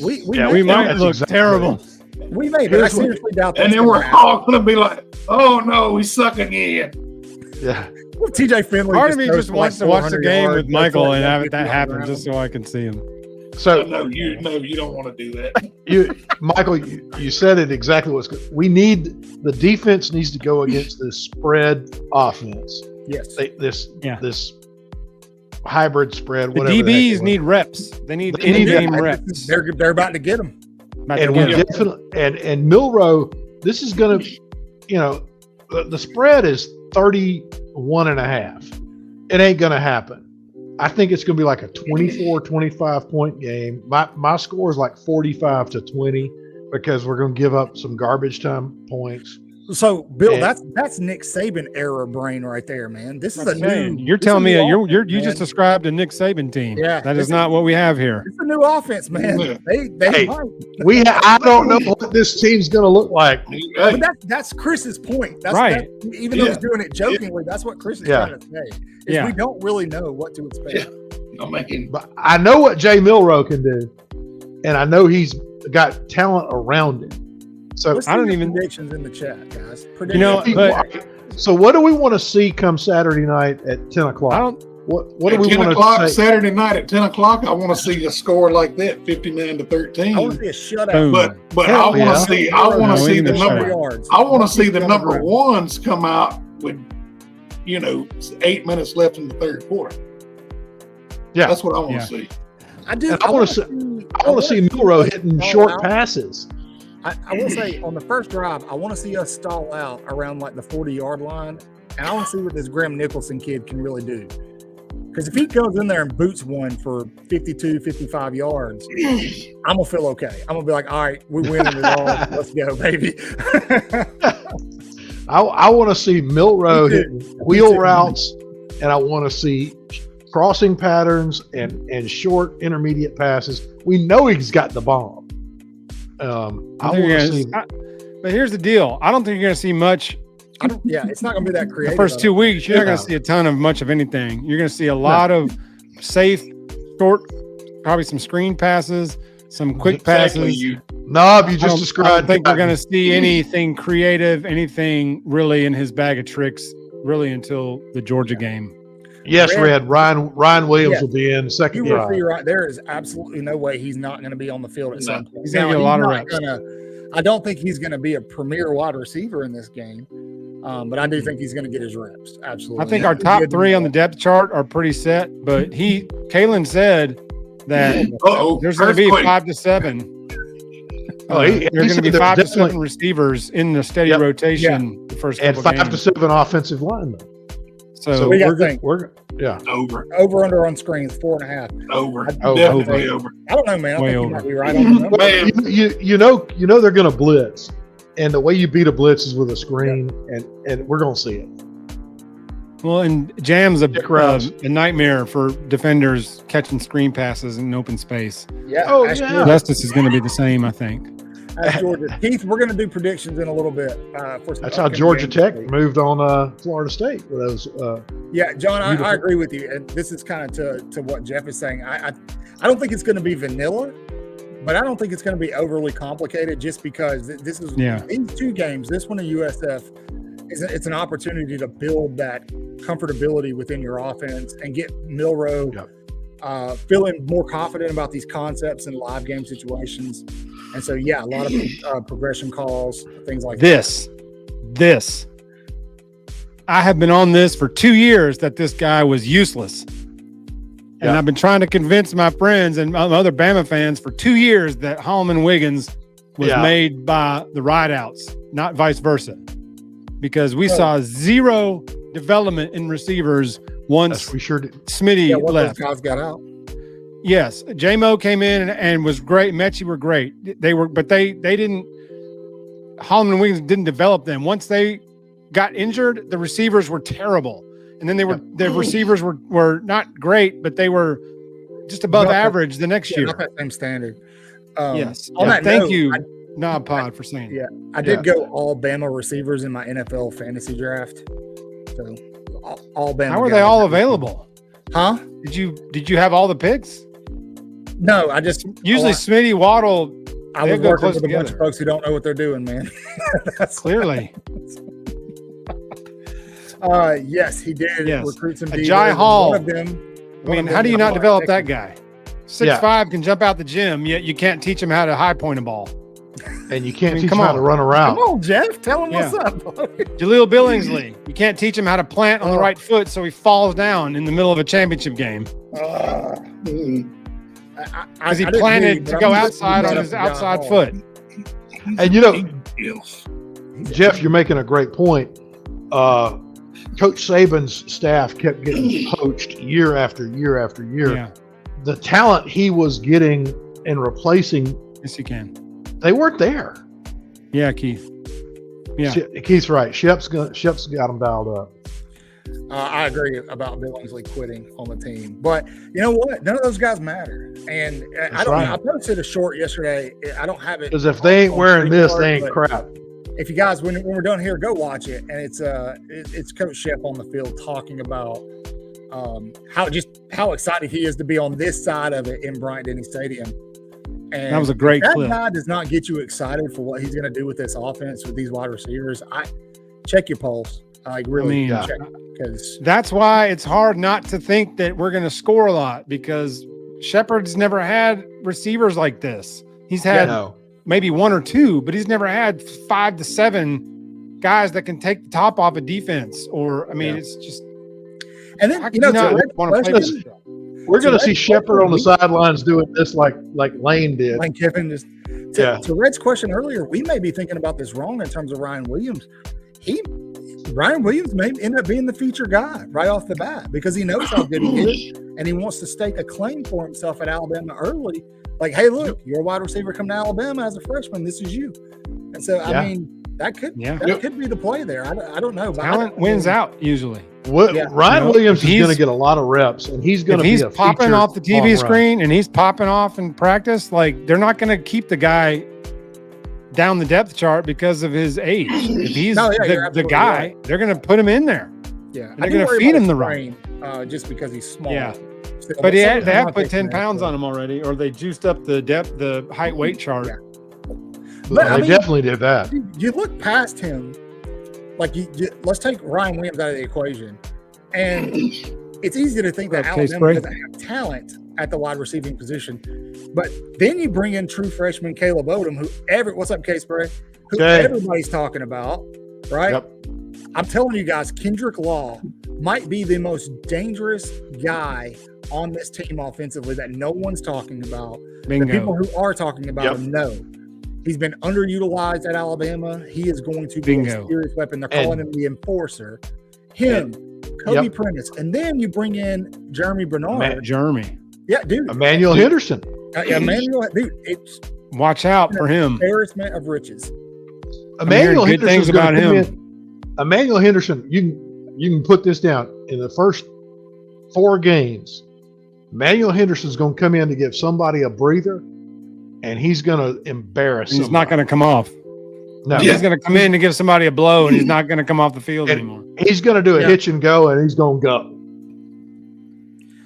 We might look terrible. We may, but I seriously doubt that. And then we're all going to be like, "Oh no, we suck again." Yeah. Well, TJ Finley. Part of me just wants to watch the game with Michael and have that happen just so I can see him. So no, you don't want to do that. Michael, you said it exactly what's good. The defense needs to go against this spread offense. Yes. This hybrid spread. The DBs need reps. They need in-game reps. They're about to get them. And we definitely and Milroe. This is going to, the spread is 31.5. It ain't going to happen. I think it's going to be like a 24, 25 point game. My score is like 45-20 because we're going to give up some garbage time points. So, Bill, that's Nick Saban era brain right there, man. This is You're telling me you just described a Nick Saban team. Yeah, that is not what we have here. It's a new offense, man. I don't know what this team's going to look like. But that's Chris's point. That's right. Even though he's doing it jokingly, that's what Chris is trying to say. We don't really know what to expect. But I know what Jay Milroe can do, and I know he's got talent around him. So I don't even predictions in the chat, guys. So what do we want to see come Saturday night at 10 o'clock? What do we want to see? Saturday night at 10 o'clock, I want to see a score like that, 59-13. I want to see a shutout. But I want to see the number ones come out with 8 minutes left in the third quarter. Yeah, that's what I want to see. I do. I want to see Milroe hitting short passes. I will say on the first drive, I want to see us stall out around like the 40-yard line, and I want to see what this Graham Nicholson kid can really do. Because if he goes in there and boots one for 52, 55 yards, I'm going to feel okay. I'm going to be like, all right, we're winning it all. Let's go, baby. I want to see Milroe hitting wheel routes, and I want to see crossing patterns and short intermediate passes. We know he's got the bomb. But here's the deal. I don't think you're going to see much. It's not going to be that creative. The first 2 weeks, you're not going to see a ton of much of anything. You're going to see a lot of safe, short, probably some screen passes, some quick Exactly. passes. You Knob, you I just don't described. think we're going to see anything creative, anything really in his bag of tricks, really until the Georgia game. Yes, Red. Ryan Williams Yeah. will be in second You were drive. right. There is absolutely no way he's not going to be on the field at some point. He's going to get a lot of reps. I don't think he's going to be a premier wide receiver in this game, but I do think he's going to get his reps. Absolutely. I think our top three on the depth chart are pretty set, but Kalen said that there's going to be 5 to 7. There's going to be 5 to 7 receivers in the steady rotation the first and couple 5 to 7 offensive linemen. So we got we're over under on screens 4.5. over. Oh, Definitely over. I don't know, man. I Way think over. you might be right on the number. Man, you know they're going to blitz, and the way you beat a blitz is with a screen, and we're going to see it. Well, and Jam's a Rouse. nightmare for defenders catching screen passes in open space. Yeah. Oh, ask yeah. Georgia. Justice is going to be the same, I think. Ask Georgia. Keith, we're going to do predictions in a little bit. For some That's how upcoming Georgia games Tech this week. moved on Florida State with those. Yeah, John, I Beautiful. agree with you. And this is kind of to what Jeff is saying. I don't think it's going to be vanilla, but I don't think it's going to be overly complicated just because this is these two games, this one at USF, it's an opportunity to build that comfortability within your offense and get Milroe feeling more confident about these concepts in live game situations. And so, a lot of progression calls, things like This. I have been on this for 2 years that this guy was useless. And I've been trying to convince my friends and other Bama fans for 2 years that Holloman Wiggins was made by the rideouts, not vice versa. Because we saw zero development in receivers once We sure did. Smitty what left. those guys got out. Yes, J-Mo came in and was great. Mechie were great. They didn't. Holloman Wiggins didn't develop them. Once they got injured, the receivers were terrible, and then the receivers were not great, but they were just above average the next year. Not that same standard. Yes. On that Thank note, you, Knob Pod, for saying. Yeah, I did go all Bama receivers in my NFL fantasy draft. So all Bama. How were they guys. all available? Huh? Did you have all the picks? No, I just Usually Smitty, Waddle. I they was go working close with a bunch of together. folks who don't know what they're doing, man. That's Clearly. Yes, he did Yes. recruit some Ajay divas. Hall. One of them. I mean, how do you not develop that guy? 6'5" can jump out the gym, yet you can't teach him how to high point a ball. And you can't I mean, teach come them how to on. run around. Come on, Jeff. Tell him Yeah. what's up. Jaleel Billingsley, you can't teach him how to plant on the right foot so he falls down in the middle of a championship game. Because he I didn't planted hear you, to but go I'm outside on listening his to outside Ajay foot. And you know, Yes. Jeff, you're making a great point. Coach Saban's staff kept getting poached year after year after year. Yeah, The talent he was getting and replacing, yes, you can. they weren't there. Yeah, Keith. Yeah. Keith's right. Shep's got him dialed up. I agree about Billingsley quitting on the team, but you know what? None of those guys matter. And I don't. right. I posted a short yesterday. I don't have it Because if they ain't on wearing this, StreamYard, they ain't but crap. If you guys, when we're done here, go watch it. And it's Coach Shep on the field talking about how excited he is to be on this side of it in Bryant-Denny Stadium. And That was a great that clip. guy does not get you excited for what he's going to do with this offense with these wide receivers. Check your pulse. Really I mean, check, because That's why it's hard not to think that we're going to score a lot, because Shepard's never had receivers like this. He's had maybe one or two, but he's never had 5 to 7 guys that can take the top off a defense. Or, I mean, it's just. and then How you can know, you not to Red's want to play question- this? We're going to So see that's Shepard on the what sidelines doing this like Lane did. Lane Kiffin just to Red's question earlier, we may be thinking about this wrong in terms of Ryan Williams. Ryan Williams may end up being the feature guy right off the bat because he knows how good he is and he wants to stake a claim for himself at Alabama early. Like, hey, look, you're a wide receiver coming to Alabama as a freshman. This is you. And so, I mean, that could be the play there. I don't know. Talent wins out usually. Ryan Williams is going to get a lot of reps, and he's going to be he's a popping feature off the long TV run. screen and he's popping off in practice. Like, they're not going to keep the guy down the depth chart because of his age. If he's you're the absolutely guy, right. they're going to put him in there. Yeah, They're going to feed him the run. just because he's small. Yeah. Still, But so they does have Devontae put 10 Smith, pounds so. on him already, or they juiced up the height weight chart. Yeah. But I they mean, definitely did that. You look past him, like let's take Ryan Williams out of the equation, and it's easy to think that Case Alabama Spray. doesn't have talent at the wide receiving position, but then you bring in true freshman Caleb Odom, what's up, Case Spray? Who Okay. everybody's talking about, right? Yep. I'm telling you guys, Kendrick Law might be the most dangerous guy on this team offensively that no one's talking about. Bingo. The people who are talking about Yep. him know. He's been underutilized at Alabama. He is going to be Bingo. a serious weapon. They're calling him the enforcer. Him, Kobe Yep. Prentice, and then you bring in Jeremy Bernard. Jeremy. Yeah, dude. Emmanuel Henderson. Emmanuel, dude, it's Watch out for him. embarrassment of riches. Emmanuel hearing good things Henderson's about gonna come him. in. Emmanuel Henderson, you can put this down. In the first 4 games, Emmanuel Henderson's going to come in to give somebody a breather, and he's going to embarrass He's somebody. not going to come off. No, He's going to come in to give somebody a blow, and he's not going to come off the field And- anymore. he's going to do a Yeah. hitch and go, and he's going to go.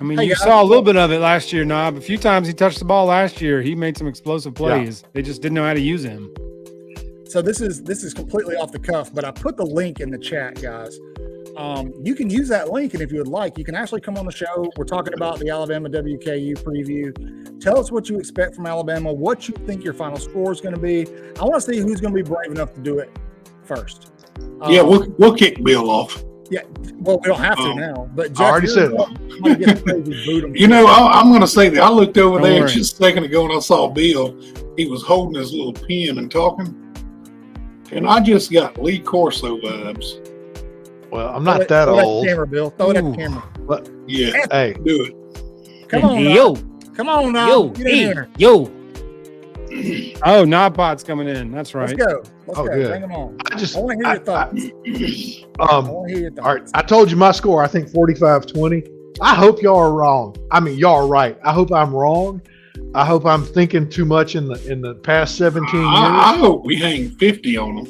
I mean, Hey, you guys, saw a little bit of it last year, Knob. A few times he touched the ball last year. He made some explosive plays. They just didn't know how to use him. So this is completely off the cuff, but I put the link in the chat, guys. You can use that link, and if you would like, you can actually come on the show. We're talking about the Alabama WKU preview. Tell us what you expect from Alabama, what you think your final score is going to be. I want to see who's going to be brave enough to do it first. Yeah, we'll kick Bill off. Yeah, well, we don't have to now, but Jeff, I already said You know, I'm going to say that I looked over Don't there worry. just a second ago and I saw Bill. He was holding his little pen and talking, and I just got Lee Corso vibes. Well, I'm not that old. Camera, Bill. Throw it at the Ooh. camera. But Yeah, hey, do it. Come on, now. Come on now. Get in here. Oh, Nodpod's coming in. That's right. Let's go. Let's Oh, go. good. Bring them on. I just I want to hear your thoughts. I um, want to hear your all right, thoughts. I told you my score. I think 45-20. I hope y'all are wrong. I mean, y'all are right. I hope I'm wrong. I hope I'm thinking too much in the past 17 years. I hope we hang 50 on them.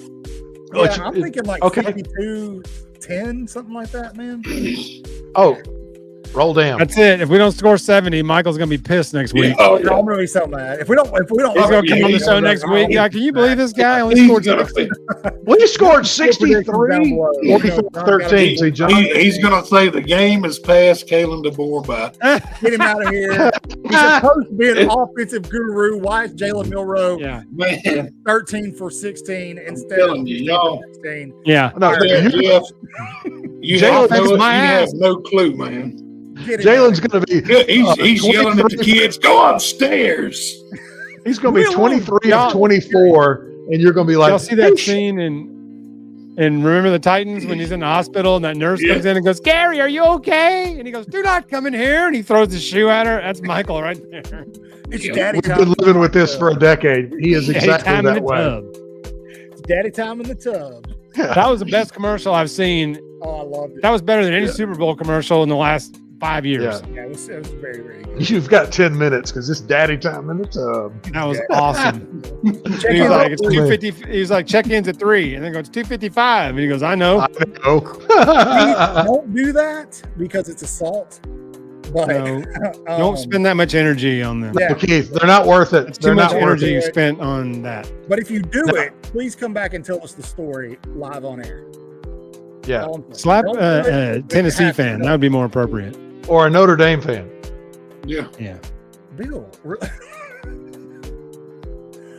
Yeah, it's- I'm thinking like okay. 52-10, something like that, man. Oh, roll down. That's it. If we don't score 70, Michael's going to be pissed next week. Oh, I'm gonna be so mad if we don't. He's going to come on the show next week. Yeah, can you believe this guy only scored 60? We scored 63, 45-13. See, John, He's going to say the game is past Kalen DeBoer by. Get him out of here. He's supposed to be an offensive guru. Why is Jalen Milrow Yeah. Man, 13 for 16 instead of telling you, y'all. 16? Yeah. no, Yeah, Jeff, you Jalen- have no clue, man. Get him out Jalen's of here. going to be He's yelling at the kids, go upstairs. he's going to be Will, 23 y'all- of 24, and you're going to be like, Y'all see that "Hey, scene in Remember the Titans when he's in the hospital and that nurse Yeah. comes in and goes, Gary, are you okay? And he goes, do not come in here. And he throws his shoe at her. That's Michael right there. It's Yeah. daddy We've time. been living with this for a decade." He is exactly Time in that the way. tub. It's daddy time in the tub. That was the best commercial I've seen. Oh, I loved it. That was better than any Yeah. Super Bowl commercial in the last 5 years. Yeah. Yeah, it was very, very good. You've got 10 minutes because it's daddy time in the tub. That was awesome. Check And he's out- like, it's 250. He's like, check-in's at 3. And then goes 255. And he goes, I know. I know. Please don't do that because it's assault. But No, don't spend that much energy on them. Yeah. Keith, they're not worth it. It's They're too much not worth energy it. you spent on that. But if you do No. it, please come back and tell us the story live on air. Yeah. All I'm saying. Slap Don't a do it. Tennessee Have to fan. know. That would be more appropriate. Or a Notre Dame fan. Yeah. Yeah. Bill,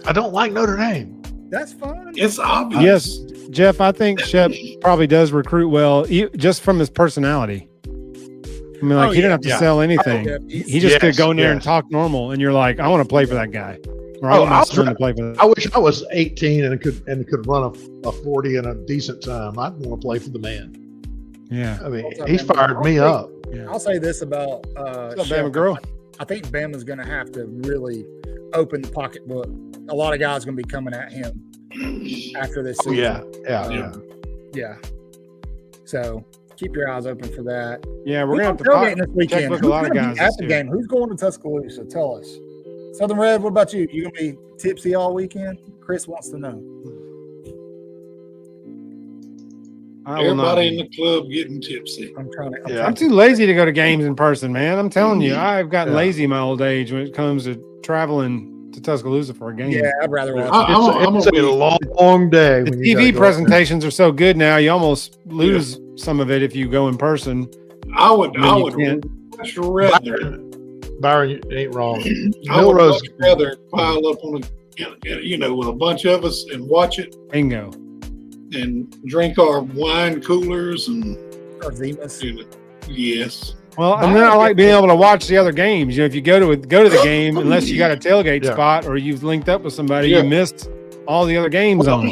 I don't like Notre Dame. that's fine. It's obvious. Yes, Jeff, I think Shep probably does recruit well, just from his personality. I mean, like, Oh, he didn't yeah. have to Yeah. sell anything. Oh, yeah. He just could Yes, go in there and yes. talk normal, and you're like, I want to play for that guy. Or I Oh, want my I'll son try- to play for that. I wish I was 18 and could run a 40 in a decent time. I'd want to play for the man. Yeah. I mean, What's up, he's man? fired me up. I'll say this about What's up, Shep. Bama girl? I think Bama's going to have to really open the pocketbook. A lot of guys going to be coming at him after this Oh, season. yeah. Yeah. So keep your eyes open for that. Yeah, we're going to have to tailgating this weekend. checkbook Who's a lot of gonna guys be at this the year. game? Who's going to Tuscaloosa? Tell us. Southern Red, what about you? You going to be tipsy all weekend? Chris wants to know. I will not Everybody in be. the club getting tipsy. I'm trying to. Yeah. I'm too lazy to go to games in person, man. I'm telling you, I've gotten Yeah. lazy in my old age when it comes to traveling to Tuscaloosa for a game. Yeah, I'd rather watch. I- I'm It's gonna a be- long day. The when you gotta TV go out there. presentations are so good now, you almost lose some of it if you go in person. I would You can't. much rather. Byron, you ain't wrong. I would Milrose, much rather pile up on with a bunch of us and watch it Bingo. and drink our wine coolers and Or Zimas. yes. Well, and then I like being able to watch the other games. You know, if you go to the game, unless you got a tailgate Yeah. spot or you've linked up with somebody, Yeah. you missed all the other games on.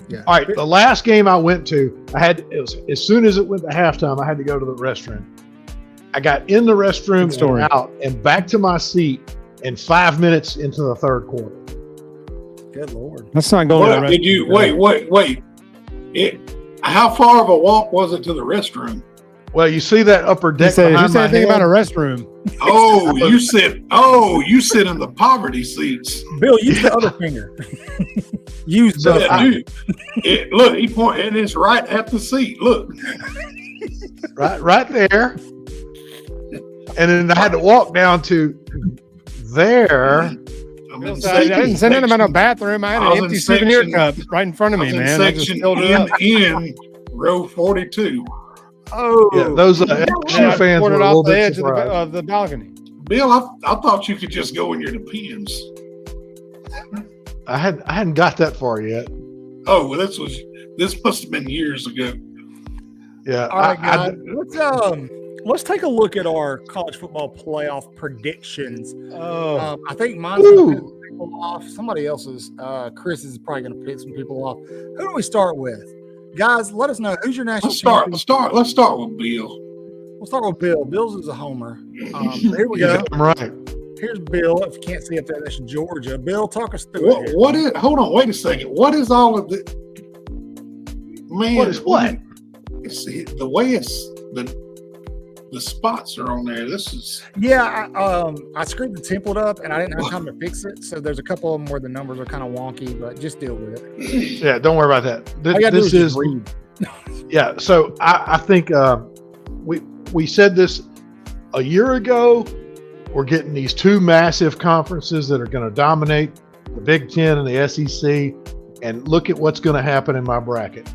Yeah. all right, the last game I went to, as soon as it went to halftime, I had to go to the restroom. I got in the restroom Good story. and out and back to my seat in 5 minutes into the third quarter. Good Lord. Let's not go. What did you wait? How far of a walk was it to the restroom? Well, you see that upper He deck said, behind my anything head? about a restroom. Oh, you sit in the poverty seats. Bill, use the other finger. Use So the. Yeah, dude. Look, he pointed, and it's right at the seat. Look, right there. And then I had to walk down to there. I'm in I didn't say nothing about no section- bathroom. I had I an was empty in souvenir section- cup right in front of I me, was in man. I just section filled it up. in row 42. Oh, Yeah, those LSU fans were Poured a it little off the bit edge surprised. of the balcony. Bill, I thought you could just go in your Depends. I hadn't got that far yet. Oh, well, this must have been years ago. Yeah, all right, guys. Let's take a look at our college football playoff predictions. Oh, I think mine's going to Ooh. pick some people off. Somebody else's, Chris is probably going to pick some people off. Who do we start with? Guys, let us know who's your national champion. Let's start with Bill. We'll start with Bill. Bill's is a homer. Here we go. I'm right. Here's Bill. If you can't see up there, that's Georgia. Bill, talk us through it. What is? Hold on, wait a second. What is all of the? Man, What is what? It's the way it's the spots are on there. This is Yeah, I screwed the template up and I didn't have time to fix it. So there's a couple of them where the numbers are kind of wonky, but just deal with it. Yeah, don't worry about that. All you gotta do This is is just read. yeah. So I think we said this a year ago. We're getting these two massive conferences that are going to dominate the Big Ten and the SEC. And look at what's going to happen in my bracket.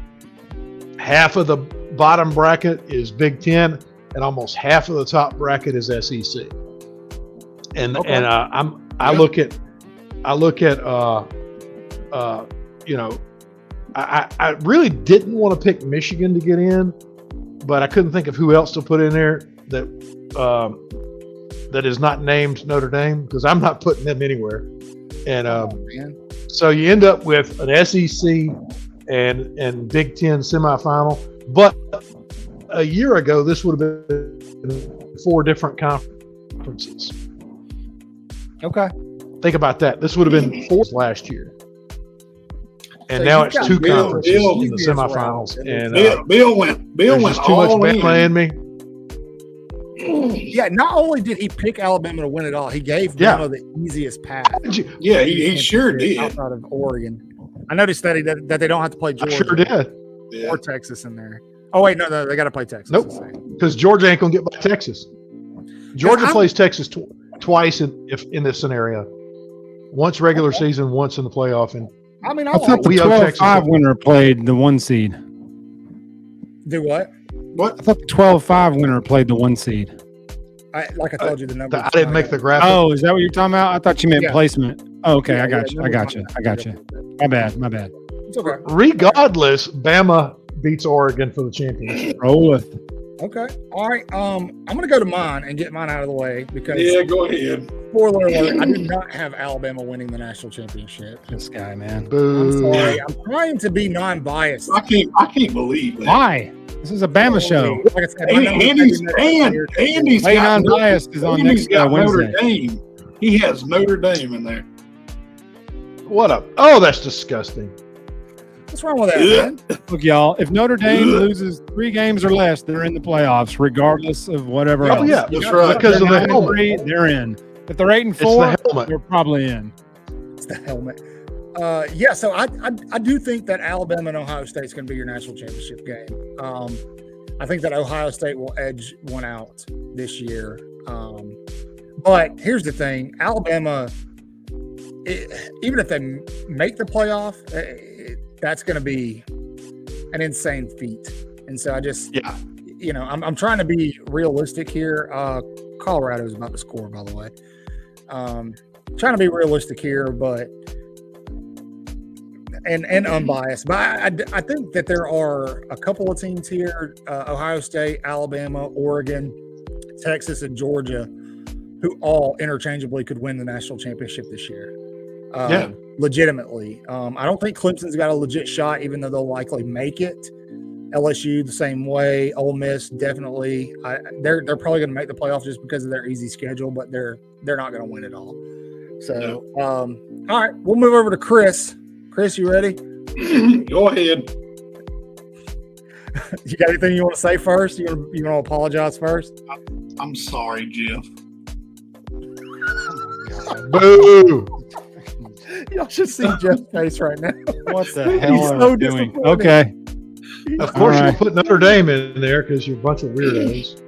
Half of the bottom bracket is Big Ten, and almost half of the top bracket is SEC. And Okay. and I look at I really didn't want to pick Michigan to get in, but I couldn't think of who else to put in there that is not named Notre Dame, because I'm not putting them anywhere. And Man. so you end up with an SEC and Big Ten semifinal. But a year ago, this would have been 4 different conferences. Okay. Think about that. This would have been 4 last year. And So now you've it's got 2 Bill- conferences Bill- in the semifinals. And Bill went there's just too much all in. Bama in me. Yeah, not only did he pick Alabama to win it all, he gave Yeah. Bama the easiest path Yeah, he sure did. outside of Oregon. I noticed that that they don't have to play I Georgia sure did. Yeah. or Texas in there. Oh wait, no, they got to play Texas. Nope. Let's see. Because Georgia ain't going to get by Texas. Georgia I'm- plays Texas twice in this scenario. Once regular season, once in the playoff. And I mean, I I thought like the we owe 12-5 Texas. winner played the 1 seed. do what? What? I thought the 12-5 winner played the 1 seed. I told you the number. I didn't make the graphic. Oh, is that what you're talking about? I thought you meant Yeah. placement. Oh, okay, Yeah, I got yeah, you. I got never you. mind. I got you. My bad. It's okay. Regardless, Bama beats Oregon for the championship. Roll with. Okay. All right. I'm gonna go to mine and get mine out of the way because Yeah, go ahead. spoiler alert, I do not have Alabama winning the national championship. This guy, man. I'm Boo. sorry. I'm trying to be non-biased. I can't believe that. Why? This is a Bama show. Like I said, my number Andy's is- Andy's Play got non-biased is on Andy's next got Notre Wednesday. Dame. He has Notre Dame in there. What up? Oh, that's disgusting. What's wrong with that, Yeah. man? Look, y'all, if Notre Dame loses 3 games or less, they're in the playoffs, regardless of whatever Oh, else. yeah, That's right. because If of they're the 9-3, helmet. they're in. If they're 8-4, It's the helmet. they're probably in. It's the helmet. Yeah, so I do think that Alabama and Ohio State is going to be your national championship game. I think that Ohio State will edge one out this year. But here's the thing: Alabama, even if they make the playoff, that's going to be an insane feat. And so I just, I'm trying to be realistic here. Colorado's about to score, by the way. Trying to be realistic here, but and unbiased. But I think that there are a couple of teams here: Ohio State, Alabama, Oregon, Texas, and Georgia, who all interchangeably could win the national championship this year. Legitimately. I don't think Clemson's got a legit shot, even though they'll likely make it. LSU the same way. Ole Miss definitely. They're probably going to make the playoffs just because of their easy schedule, but they're not going to win it all. So, all right, we'll move over to Chris. Chris, you ready? Go ahead. You got anything you want to say first? You want to apologize first? I'm sorry, Jeff. Boo! Y'all should see Jeff's face right now. What the hell He's are so you doing? disappointed. Okay. Of course, All you right. put Notre Dame in there because you're a bunch of weirdos.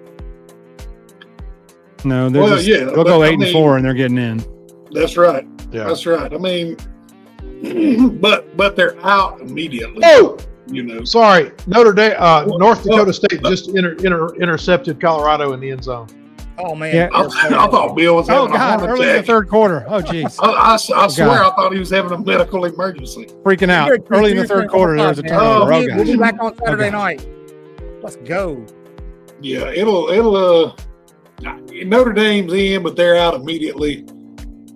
No, they'll Well, go but 8-4 and they're getting in. That's right. Yeah. That's right. I mean, but they're out immediately. Oh, You know. sorry, Notre Dame, North Dakota State just intercepted Colorado in the end zone. Oh man! Yeah. I thought Bill was Oh having a God! heart Early in the attack. third quarter. Oh jeez. I swear God. I thought he was having a medical emergency. Freaking out. Good, Early in the good, third good. quarter, there was a Man. turnover. Oh, We'll be gosh. back on Saturday Okay. night. Let's go. Yeah, it'll Notre Dame's in, but they're out immediately.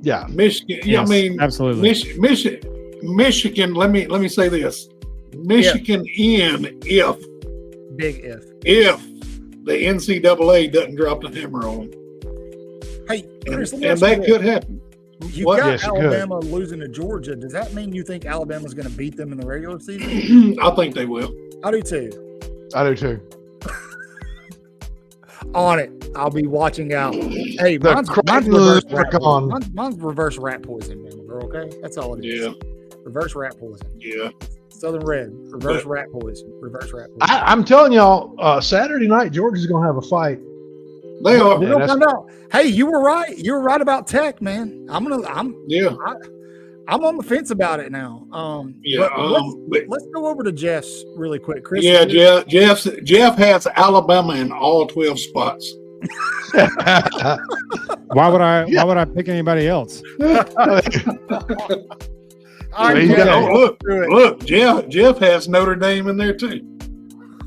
Yeah, Michigan. Yes, I mean, absolutely. Michigan. Let me say this: Michigan in Big if. if the NCAA doesn't drop the hammer on them, Hey, Chris, let me and ask you that this. could happen. You What? got Yes, you could. Alabama losing to Georgia. Does that mean you think Alabama's going to beat them in the regular season? I think they will. I do too. I do too. On it. I'll be watching out. Hey, The mine's crack reverse of rat the con. poison. Mine's reverse rat poison, man, bro, okay? That's all it is. Yeah, Reverse rat poison. yeah. Southern Red. Reverse rat poison. Reverse rat poison. I'm telling y'all, Saturday night Georgia's going to have a fight. They are. We're gonna that's- find out. Hey, you were right. You were right about Tech, man. I'm Yeah, on the fence about it now. yeah. But let's go over to Jeff's really quick, Chris. Yeah, Jeff has Alabama in all 12 spots. Why would I pick anybody else? All right, He's Jeff, got- look, do it. look, Jeff has Notre Dame in there too.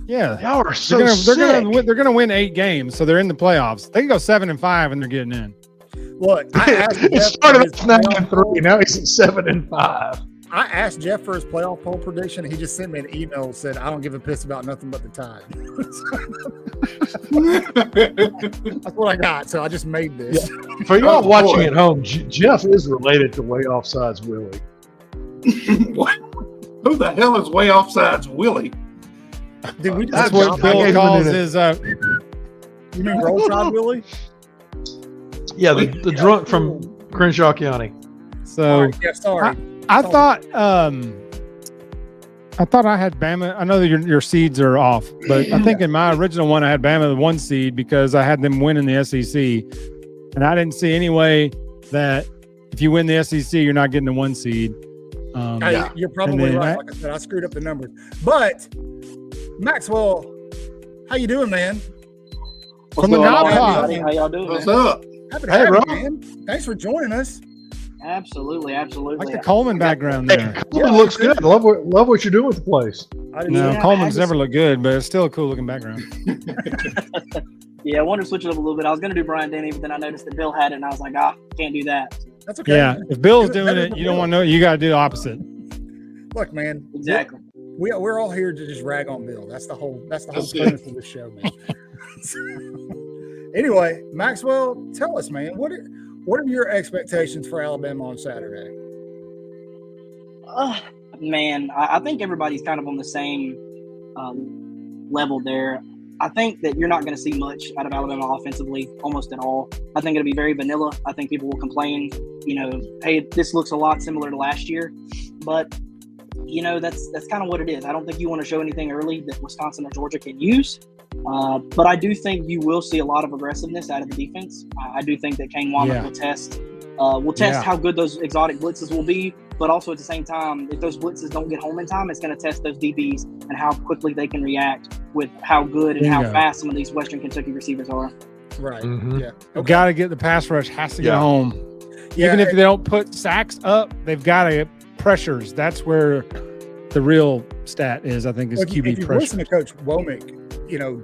Yeah. Y'all are so They're gonna win 8 games, so they're in the playoffs. They can go 7-5 and they're getting in. Look, I asked It Jeff started for at his playoff 9-3. Now he's at 7-5. I asked Jeff for his playoff poll prediction. And he just sent me an email and said, "I don't give a piss about nothing but the Tide." That's what I got. So I just made this. For y'all Oh, watching boy. at home, Jeff is related to way offsides Willie. What? Who the hell is way offsides Willie? Did we That's just what I gave Bill him calls an- his. You mean Roll Tide Willie? Yeah, the drunk from Crenshaw County. All So right, yeah, sorry. I thought I had Bama. I know that your seeds are off, but I think in my original one I had Bama the 1 seed because I had them winning the SEC, and I didn't see any way that if you win the SEC you're not getting the 1 seed. Hey, Yeah. you're probably And then right. Like I said, I screwed up the numbers. But Maxwell, how you doing, man? From the going on, Knob Pod. everybody? How y'all doing? What's man? up? Happy to Hey, have you, Rob. man. Thanks for joining us. Absolutely, absolutely. Like the Coleman background Hey, there. Coleman looks good. Love what you're doing with the place. I didn't No, Yeah, Coleman's I just- never looked good, but it's still a cool looking background. Yeah, I wanted to switch it up a little bit. I was going to do Brian Denny, but then I noticed that Bill had it, and I was like, can't do that. That's okay. Yeah, if Bill's Do it doing better it, than you don't Bill. want to know. You got to do the opposite. Look, man. Exactly. We're all here to just rag on Bill. That's the whole That's it. premise of the show, man. Anyway, Maxwell, tell us, man, what are your expectations for Alabama on Saturday? Man, I think everybody's kind of on the same level there. I think that you're not going to see much out of Alabama offensively, almost at all. I think it'll be very vanilla. I think people will complain, hey, this looks a lot similar to last year. But, that's kind of what it is. I don't think you want to show anything early that Wisconsin or Georgia can use. But I do think you will see a lot of aggressiveness out of the defense. I do think that Kane Wommack will test how good those exotic blitzes will be. But also at the same time, if those blitzes don't get home in time, it's going to test those DBs and how quickly they can react with how good and how fast some of these Western Kentucky receivers are. Right. Mm-hmm. Yeah. Okay. Got to get the pass rush, has to get home. Yeah. Even if they don't put sacks up, they've got to get pressures. That's where the real stat is, I think, is QB if you pressure. Listen to Coach Womack,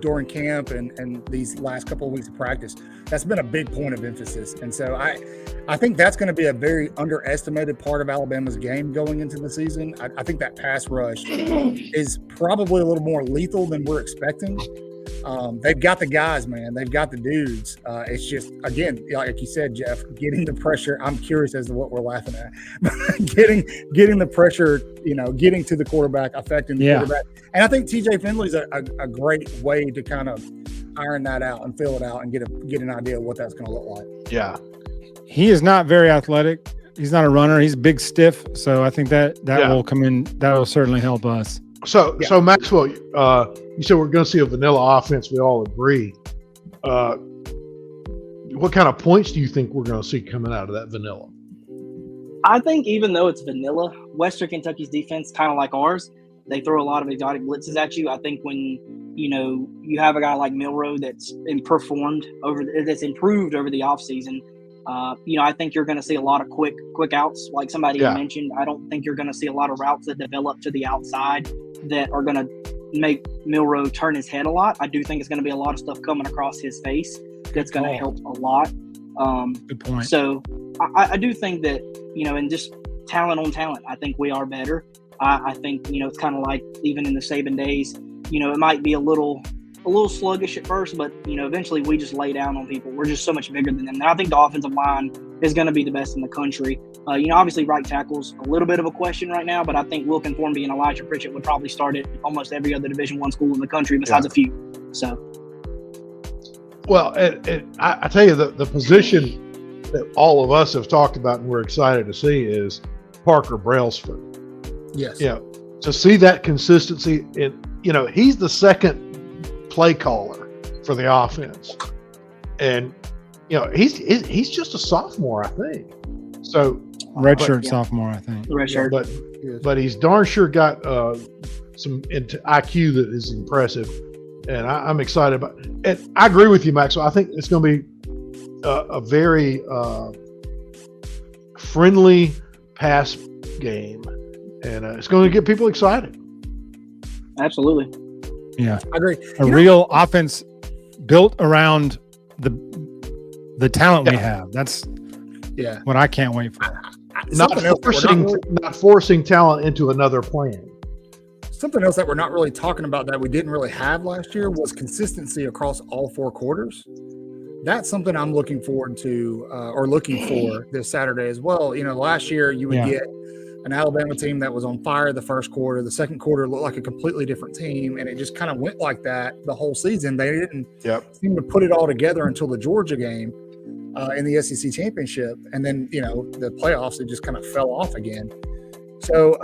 during camp and these last couple of weeks of practice, that's been a big point of emphasis. And so I think that's going to be a very underestimated part of Alabama's game going into the season. I think that pass rush is probably a little more lethal than we're expecting. They've got the guys, man. They've got the dudes. It's just, again, like you said, Jeff, getting the pressure. I'm curious as to what we're laughing at. getting the pressure, getting to the quarterback, affecting the quarterback. And I think TJ Finley's a great way to kind of iron that out and fill it out and get an idea of what that's going to look like. Yeah. He is not very athletic. He's not a runner. He's big, stiff. So I think that will come in. That will certainly help us. So Maxwell, you said we're going to see a vanilla offense. We all agree. What kind of points do you think we're going to see coming out of that vanilla? I think even though it's vanilla, Western Kentucky's defense, kind of like ours, they throw a lot of exotic blitzes at you. I think when you have a guy like Milroe that's improved over the offseason, I think you're going to see a lot of quick outs, like somebody mentioned. I don't think you're going to see a lot of routes that develop to the outside that are going to make Milroe turn his head a lot. I do think it's going to be a lot of stuff coming across his face that's going to help a lot. Good point. So I do think that, and just talent on talent, I think we are better. I think, it's kind of like even in the Saban days, it might be a little sluggish at first, but eventually we just lay down on people. We're just so much bigger than them. And I think the offensive line is going to be the best in the country. Obviously right tackle's a little bit of a question right now, but I think Wilkin Thornby and Elijah Pritchett would probably start at almost every other Division I school in the country besides a few. So, well, I tell you, the position that all of us have talked about and we're excited to see is Parker Brailsford. Yes. Yeah. To see that consistency, he's the second play caller for the offense, and he's just a sophomore, I think. So redshirt sophomore, I think. Redshirt, but he's darn sure got some IQ that is impressive, and I'm excited about. And I agree with you, Maxwell. I think it's going to be a very friendly pass game, and it's going to get people excited. Absolutely. Yeah, I agree. A real offense built around the talent we have. That's what I can't wait for. Not forcing talent into another plan. Something else that we're not really talking about that we didn't really have last year was consistency across all four quarters. That's something I'm looking forward to or looking for this Saturday as well. Last year you would get an Alabama team that was on fire the first quarter. The second quarter looked like a completely different team, and it just kind of went like that the whole season. They didn't seem to put it all together until the Georgia game in the SEC championship, and then the playoffs, it just kind of fell off again. So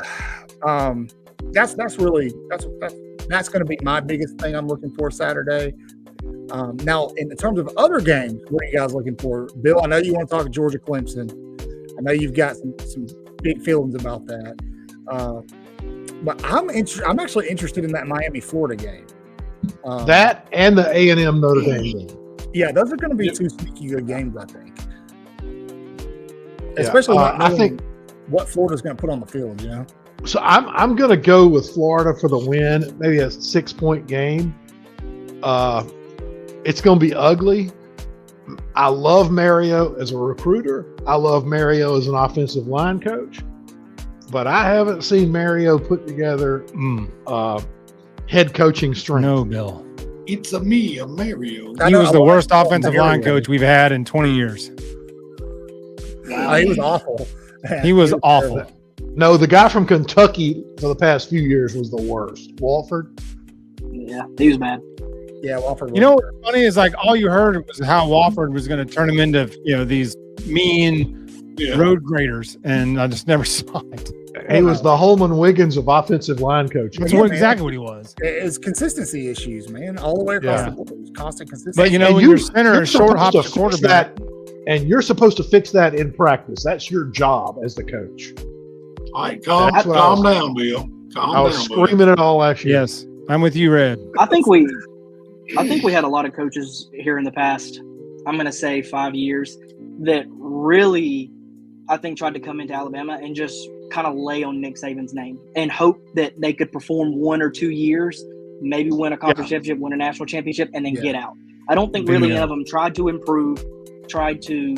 that's going to be my biggest thing I'm looking for Saturday. Now, in terms of other games, what are you guys looking for? Bill, I know you want to talk Georgia Clemson. I know you've got some big feelings about that. But I'm actually interested in that Miami Florida game. That and the A&M Notre Dame game. Yeah, those are going to be two sneaky good games, I think. Especially I think what Florida's going to put on the field, So I'm going to go with Florida for the win, maybe a 6-point game. It's going to be ugly. I love Mario as a recruiter. I love Mario as an offensive line coach. But I haven't seen Mario put together head coaching strength. No, Bill. It's a Mario. He was the worst offensive line coach we've had in 20 years. He was awful. He was awful. No, the guy from Kentucky for the past few years was the worst. Walford? Yeah, he was bad. Yeah, Wofford. You know what's funny is like all you heard was how Wofford was going to turn them into these mean road graders, and I just never saw it. He was the Holman Wiggins of offensive line coaching. That's Yeah, exactly what he was. It's consistency issues, man, all the way across Yeah. the board. It's constant consistency. But And when your center is short hops the quarterback, and you're supposed to fix that in practice. That's your job as the coach. All right, calm down, Bill. I was screaming it all last year. yes, I'm with you, Red. I think we had a lot of coaches here in the past, I'm going to say 5 years, that really, I think, tried to come into Alabama and just kind of lay on Nick Saban's name and hope that they could perform 1 or 2 years, maybe win a conference championship, win a national championship, and then get out. I don't think really any of them tried to improve, tried to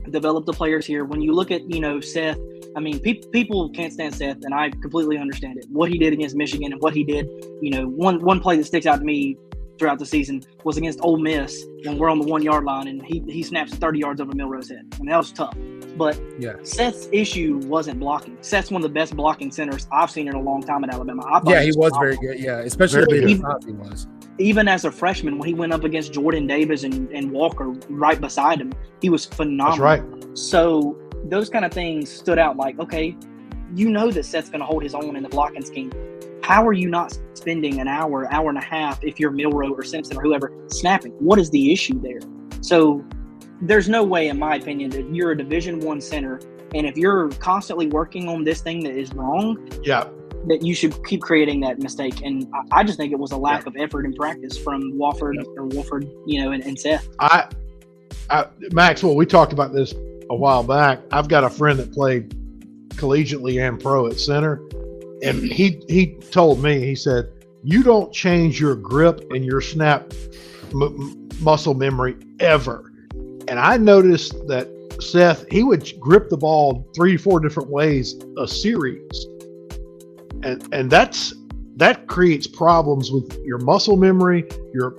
develop the players here. When you look at, Seth, I mean, people can't stand Seth, and I completely understand it. What he did against Michigan and what he did, one play that sticks out to me throughout the season was against Ole Miss when we're on the 1 yard line and he snaps 30 yards over Milrose's head. I mean, that was tough. But Seth's issue wasn't blocking. Seth's one of the best blocking centers I've seen in a long time at Alabama. He was very good. Yeah, especially he was. Even as a freshman, when he went up against Jordan Davis and Walker right beside him, he was phenomenal. That's right. So those kind of things stood out like, okay, that Seth's going to hold his own in the blocking scheme. How are you not spending an hour and a half if you're Milroe or Simpson or whoever snapping? What is the issue there? So there's no way, in my opinion, that you're a Division I center, and if you're constantly working on this thing that is wrong, that you should keep creating that mistake. And I just think it was a lack of effort in practice from Wofford, and Seth. Maxwell, we talked about this a while back. I've got a friend that played collegiately and pro at center, and he told me, he said, you don't change your grip and your snap muscle memory ever. And I noticed that Seth, he would grip the ball 3-4 different ways a series. And that creates problems with your muscle memory, your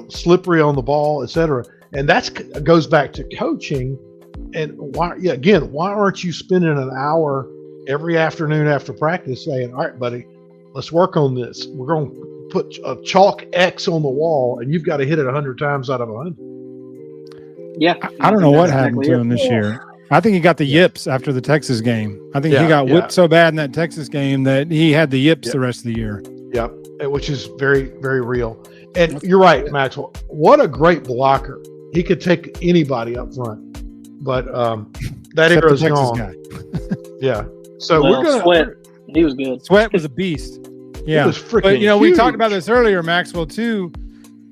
slippery on the ball, etc. And that goes back to coaching. And why aren't you spending an hour every afternoon after practice saying, all right, buddy, let's work on this. We're going to put a chalk X on the wall, and you've got to hit it 100 times out of 100. Yeah. I don't know what happened to him this year. I think he got the yips after the Texas game. I think he got whipped so bad in that Texas game that he had the yips the rest of the year. Yep, which is very, very real. And you're right, Maxwell. What a great blocker. He could take anybody up front. But that era's gone. Yeah. So we're going to – Sweat. He was good. Sweat was a beast. Yeah. He was freaking But, we huge. talked about this earlier, Maxwell, too,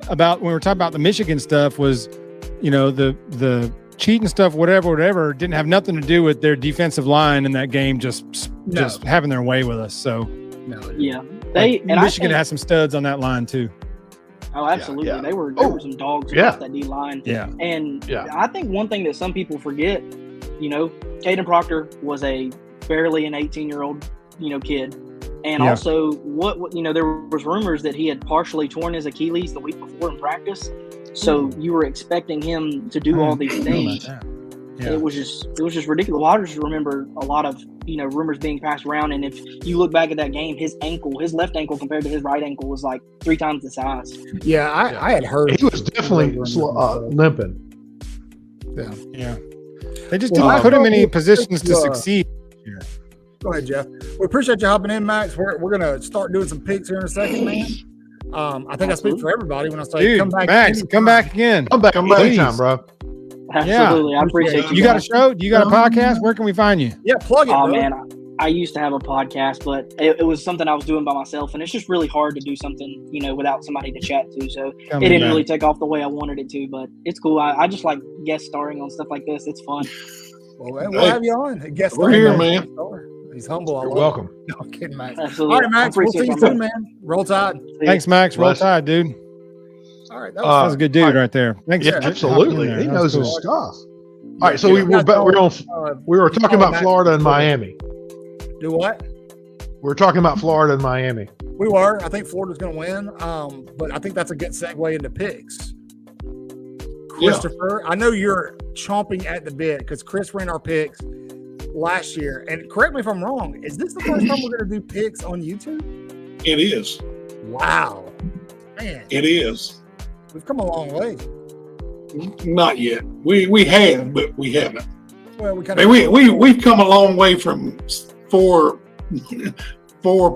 about when we were talking about the Michigan stuff was, the cheating stuff, whatever, didn't have nothing to do with their defensive line in that game, just having their way with us. So, Michigan has some studs on that line, too. Oh, absolutely. Yeah. They were some dogs across that D line. Yeah. And I think one thing that some people forget, Caden Proctor was barely an 18-year-old, kid. And also there was rumors that he had partially torn his Achilles the week before in practice. So you were expecting him to do all these things. Yeah. It was just ridiculous. Well, I just remember a lot of, rumors being passed around. And if you look back at that game, his left ankle compared to his right ankle was like 3 times the size. Yeah, I had heard. He was definitely limping. Yeah. They just didn't put him in any positions to succeed. Go ahead, Jeff. We appreciate you hopping in, Max. We're going to start doing some picks here in a second, man. I think I speak for everybody when I say come back. Max, come back again. Come back anytime, bro. Absolutely. I appreciate you. You got a show? You got a podcast? Where can we find you? Yeah, plug it. Oh, man. I used to have a podcast, but it was something I was doing by myself, and it's just really hard to do something, without somebody to chat to. So it didn't really take off the way I wanted it to, but it's cool. I just like guest starring on stuff like this. It's fun. Well, we'll have you on. Guest we're here, man. He's humble. You're welcome. No, I'm kidding, Max. Absolutely. All right, Max. We'll see you soon, man. Roll Tide. Thanks, Max. Roll Tide, dude. All right. That was a good dude right there. Thanks. Yeah, absolutely. He knows his stuff. All right, so we were talking about Florida and Miami. Do what? We were talking about Florida and Miami. We were. I think Florida's going to win, but I think that's a good segue into picks. Christopher, I know you're chomping at the bit because Chris ran our picks last year. And correct me if I'm wrong, is this the first time we're going to do picks on YouTube? It is. Wow. Man. It is. We've come a long way. Not yet. We have, but we haven't. Well, we kind I of mean, we've come a long way from four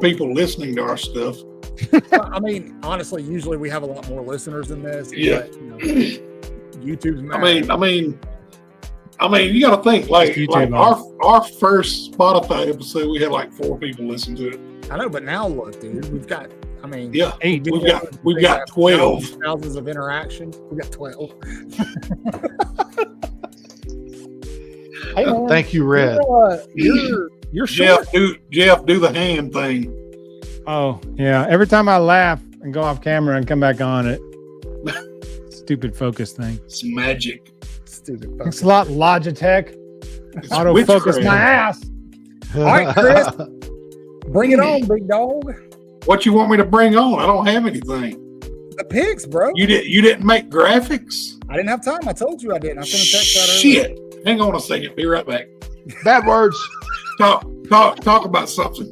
people listening to our stuff. I mean, honestly, usually we have a lot more listeners than this. Yeah. But, YouTube's mad. I mean, you got to think like YouTube our first Spotify episode, we had like 4 people listen to it. I know, but now look, dude, we've got. I mean, Yeah, 8. we've got 12. thousands of interactions. We got 12. Hey, man, Thank you, Red. you're short. Jeff, do the hand thing. Oh, yeah. Every time I laugh and go off camera and come back on it, stupid focus thing. It's magic. Stupid. Thanks a lot, Logitech. It's Autofocus witchcraft. my ass. All right, Chris. Bring it on, big dog. What you want me to bring on? I don't have anything. The pigs, bro. You didn't make graphics? I didn't have time. I told you I didn't. I sent a text out earlier. Shit. Hang on a second. Be right back. Bad words. Talk about something.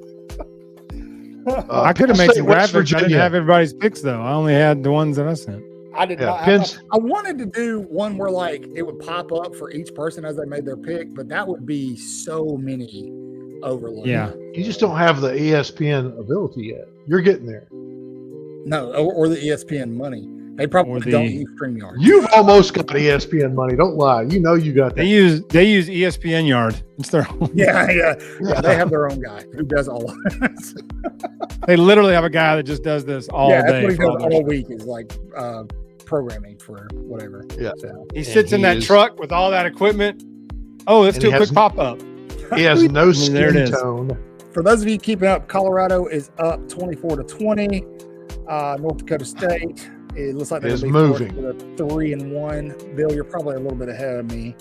I could have made State, some West graphics. I didn't Virginia. have everybody's picks, though. I only had the ones that I sent. I did Yeah, not. Pins- I wanted to do one where like it would pop up for each person as they made their pick, but that would be so many overload. Yeah. You just don't have the ESPN ability yet. You're getting there. No, or the ESPN money. They probably Or the- don't use StreamYard. You've almost got ESPN money. Don't lie. You know you got They that. use ESPN Yard. It's their own. Yeah. They have their own guy who does all of this. They literally have a guy that just does this all yeah, day. that's what he for does them. all week is like programming for whatever. Yeah. So, He sits in he that is- truck with all that equipment. Oh, let's And do he a quick has- pop up. He has no There it skin is. tone. for those of you keeping up, Colorado is up 24-20. North Dakota State. It looks like they're Is gonna be moving. forced with a 3-1. Bill, you're probably a little bit ahead of me.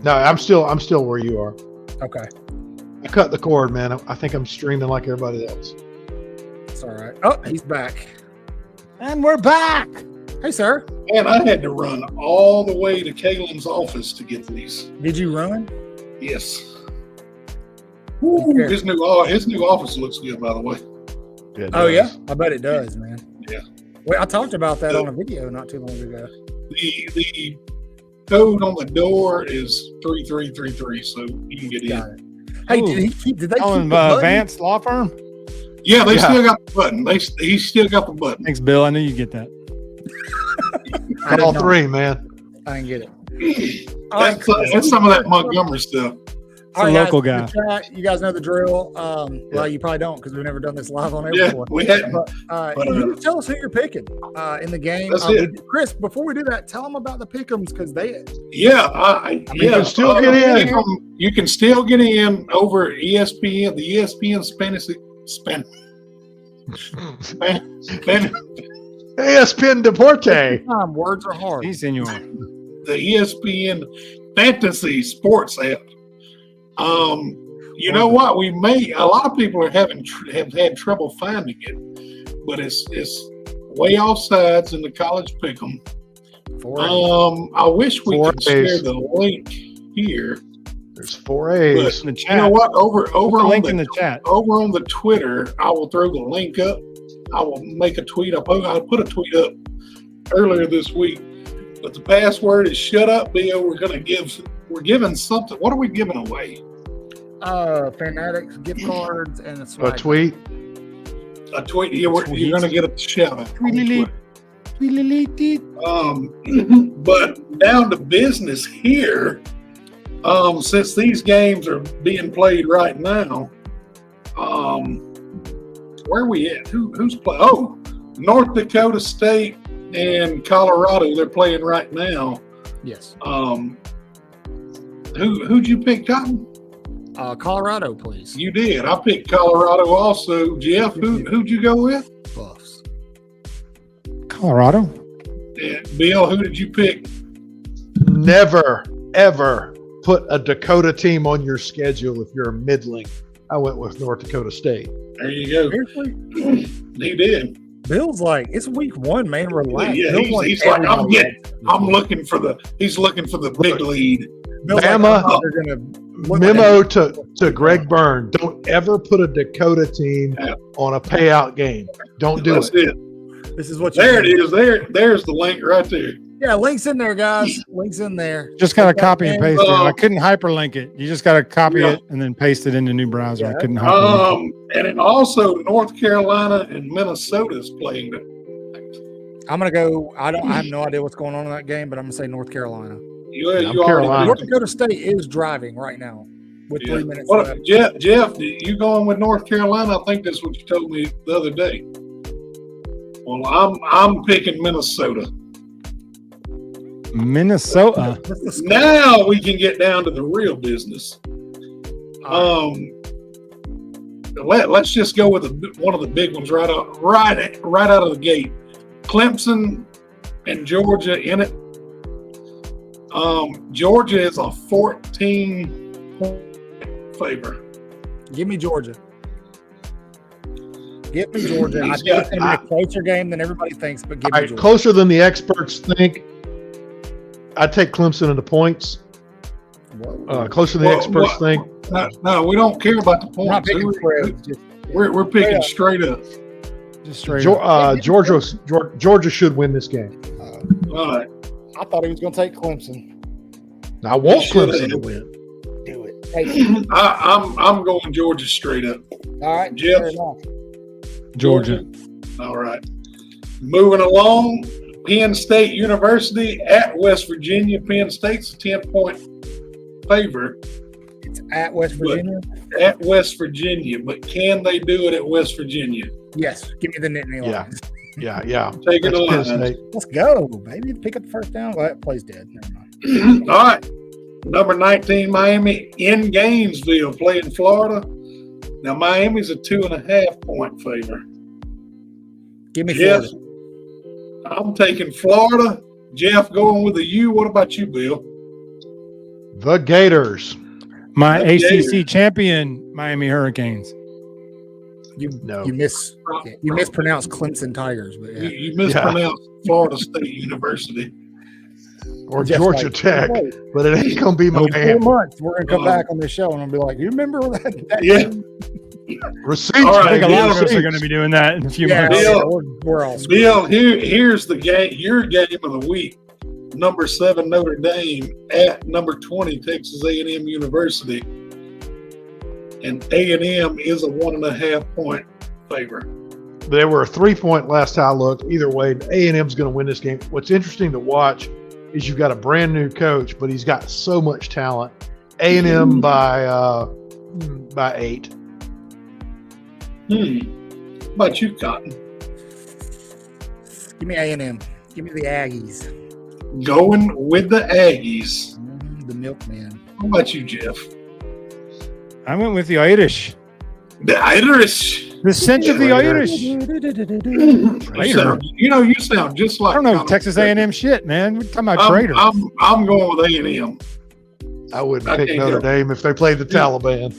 No, I'm still where you are. Okay, I cut the cord, man. I think I'm streaming like everybody else. it's all right. Oh, he's back. And we're back. Hey, sir. And I had to run all the way to Kalen's office to get these. Did you run? Yes. Okay. His new office looks good, by the way. Yeah, it Oh yeah, does. I bet it does, man. Yeah. Well, I talked about that on a video not too long ago. The code on the door is 3333, so you can get Got in. it. Hey, Ooh. did they keep Calling the button? Vance Law Firm. Yeah, they Yeah. still got the button. He's still got the button. Thanks, Bill. I knew you'd get that. I did All not. 3, man. I didn't get it. All right, That's some of that Montgomery stuff. All a right, local guys, guy. the chat, you guys know the drill. Well, you probably don't because we've never done this live on air Yeah, before. we hadn't. But you tell us who you're picking in the game. That's it. Chris, before we do that, tell them about the pick'ems because they. Yeah, You can still get in. You can still get in over ESPN, the ESPN Spanish. ESPN Deporte. Words are hard. Sí, senor. The ESPN Fantasy Sports app. You know what? A lot of people have had trouble finding it, but it's way offsides in the college pick'em. I wish we 4 could share A's. the link here. There's 4 A's. In the You know chat. what? Over Put the on link in the chat. over on the Twitter, I will throw the link up. I will make a tweet up. I put a tweet up earlier this week, but the password is "shut up, Bill." We're giving something. What are we giving away? Fanatics, gift cards, and a A swag. tweet. A tweet. You're going to get a shout out. on Tweet. Twitter. But down to business here. Since these games are being played right now, where are we at? Who's playing? Oh, North Dakota State and Colorado. They're playing right now. Yes. Who'd you pick, Cotton? Colorado, please. You did. I picked Colorado also. Jeff, who'd you go with? Buffs. Colorado. And Bill, who did you pick? Never, ever put a Dakota team on your schedule if you're a middling. I went with North Dakota State. There you go. Seriously? He did. Bill's like, it's week 1, man. Relax. Yeah, Bill he's wants like, I'm everybody getting. else. I'm looking for the. He's looking for the big lead. Bill's Bama. like, they're gonna look Memo like- to Greg Byrne: don't ever put a Dakota team on a payout game. Don't do That's it. it. This is what There it is. There's the link right there. Yeah, links in there, guys. Links in there. Just got to copy and paste it. I Um, couldn't hyperlink it. You just got to copy Yeah. it and then paste it in the new browser. I Yeah. couldn't hyperlink it. And then also North Carolina and Minnesota is playing. I'm gonna go. I have no idea what's going on in that game, but I'm gonna say North Carolina. You I'm already Carolina. North Dakota State is driving right now with 3 minutes What, left. Jeff, you going with North Carolina? I think that's what you told me the other day. Well, I'm picking Minnesota. Minnesota. What's the score? Now we can get down to the real business. Let's just go with one of the big ones right out of the gate. Clemson and Georgia in it. Georgia is a 14-point favor. Give me Georgia. Give me Georgia. I think it's going to be a closer game than everybody thinks, but give All me right, Georgia. closer than the experts think. I'd take Clemson in the points. Closer than the experts think. No, we don't care about the I'm not points. picking spreads. Just We're picking straight up. Just straight up. Georgia should win this game. All right. I thought he was going to take Clemson. I want Should Clemson have. to win. Do it. Take it. I'm going Georgia straight up. All right. Jeff? Fair enough. Georgia. All right. Moving along, Penn State University at West Virginia. Penn State's a 10-point favorite It's at West Virginia. at West Virginia, but can they do it at West Virginia? Yes. Give me the Nittany Yeah. Lions. Yeah. Taking That's the Penn Lions. State. Let's go, baby. Pick up the first down. Well, that play's dead. Never mind. All right. Number 19, Miami in Gainesville playing Florida. Now, Miami's a 2.5-point favor. Give me Yes. Florida. I'm taking Florida. Jeff going with the U. What about you, Bill? The Gators. My Okay. ACC champion, Miami Hurricanes. You No. you mispronounced Clemson Tigers, but yeah. You mispronounced Florida State University. Or Jeff, Georgia like, Tech. wait, But it ain't going to be in 4 Miami. months, we're gonna come back on this show and I'll be like, "You remember that?" Yeah. Receipts. All right, I think a lot of us receipts. are going to be doing that in a few Yeah, months. Bill. we're all Bill, here's the game. Your game of the week. Number 7 Notre Dame at number 20 Texas A&M University, and A&M is a 1.5-point favor. They were a 3-point last time I looked. Either way, A&M's going to win this game. What's interesting to watch is you've got a brand new coach, but he's got so much talent. A&M by 8. How about you, Cotton? Give me A&M. Give me the Aggies. Going with the Aggies. The Milkman. How about you, Jeff? I went with the Irish. The Irish. The scent of the Traitor. Irish. You sound just like I don't know Connor. Texas A&M shit, man. We're talking about I'm, traitor. I'm going with A&M. I wouldn't I pick can't Notre go. Dame if they played the Taliban.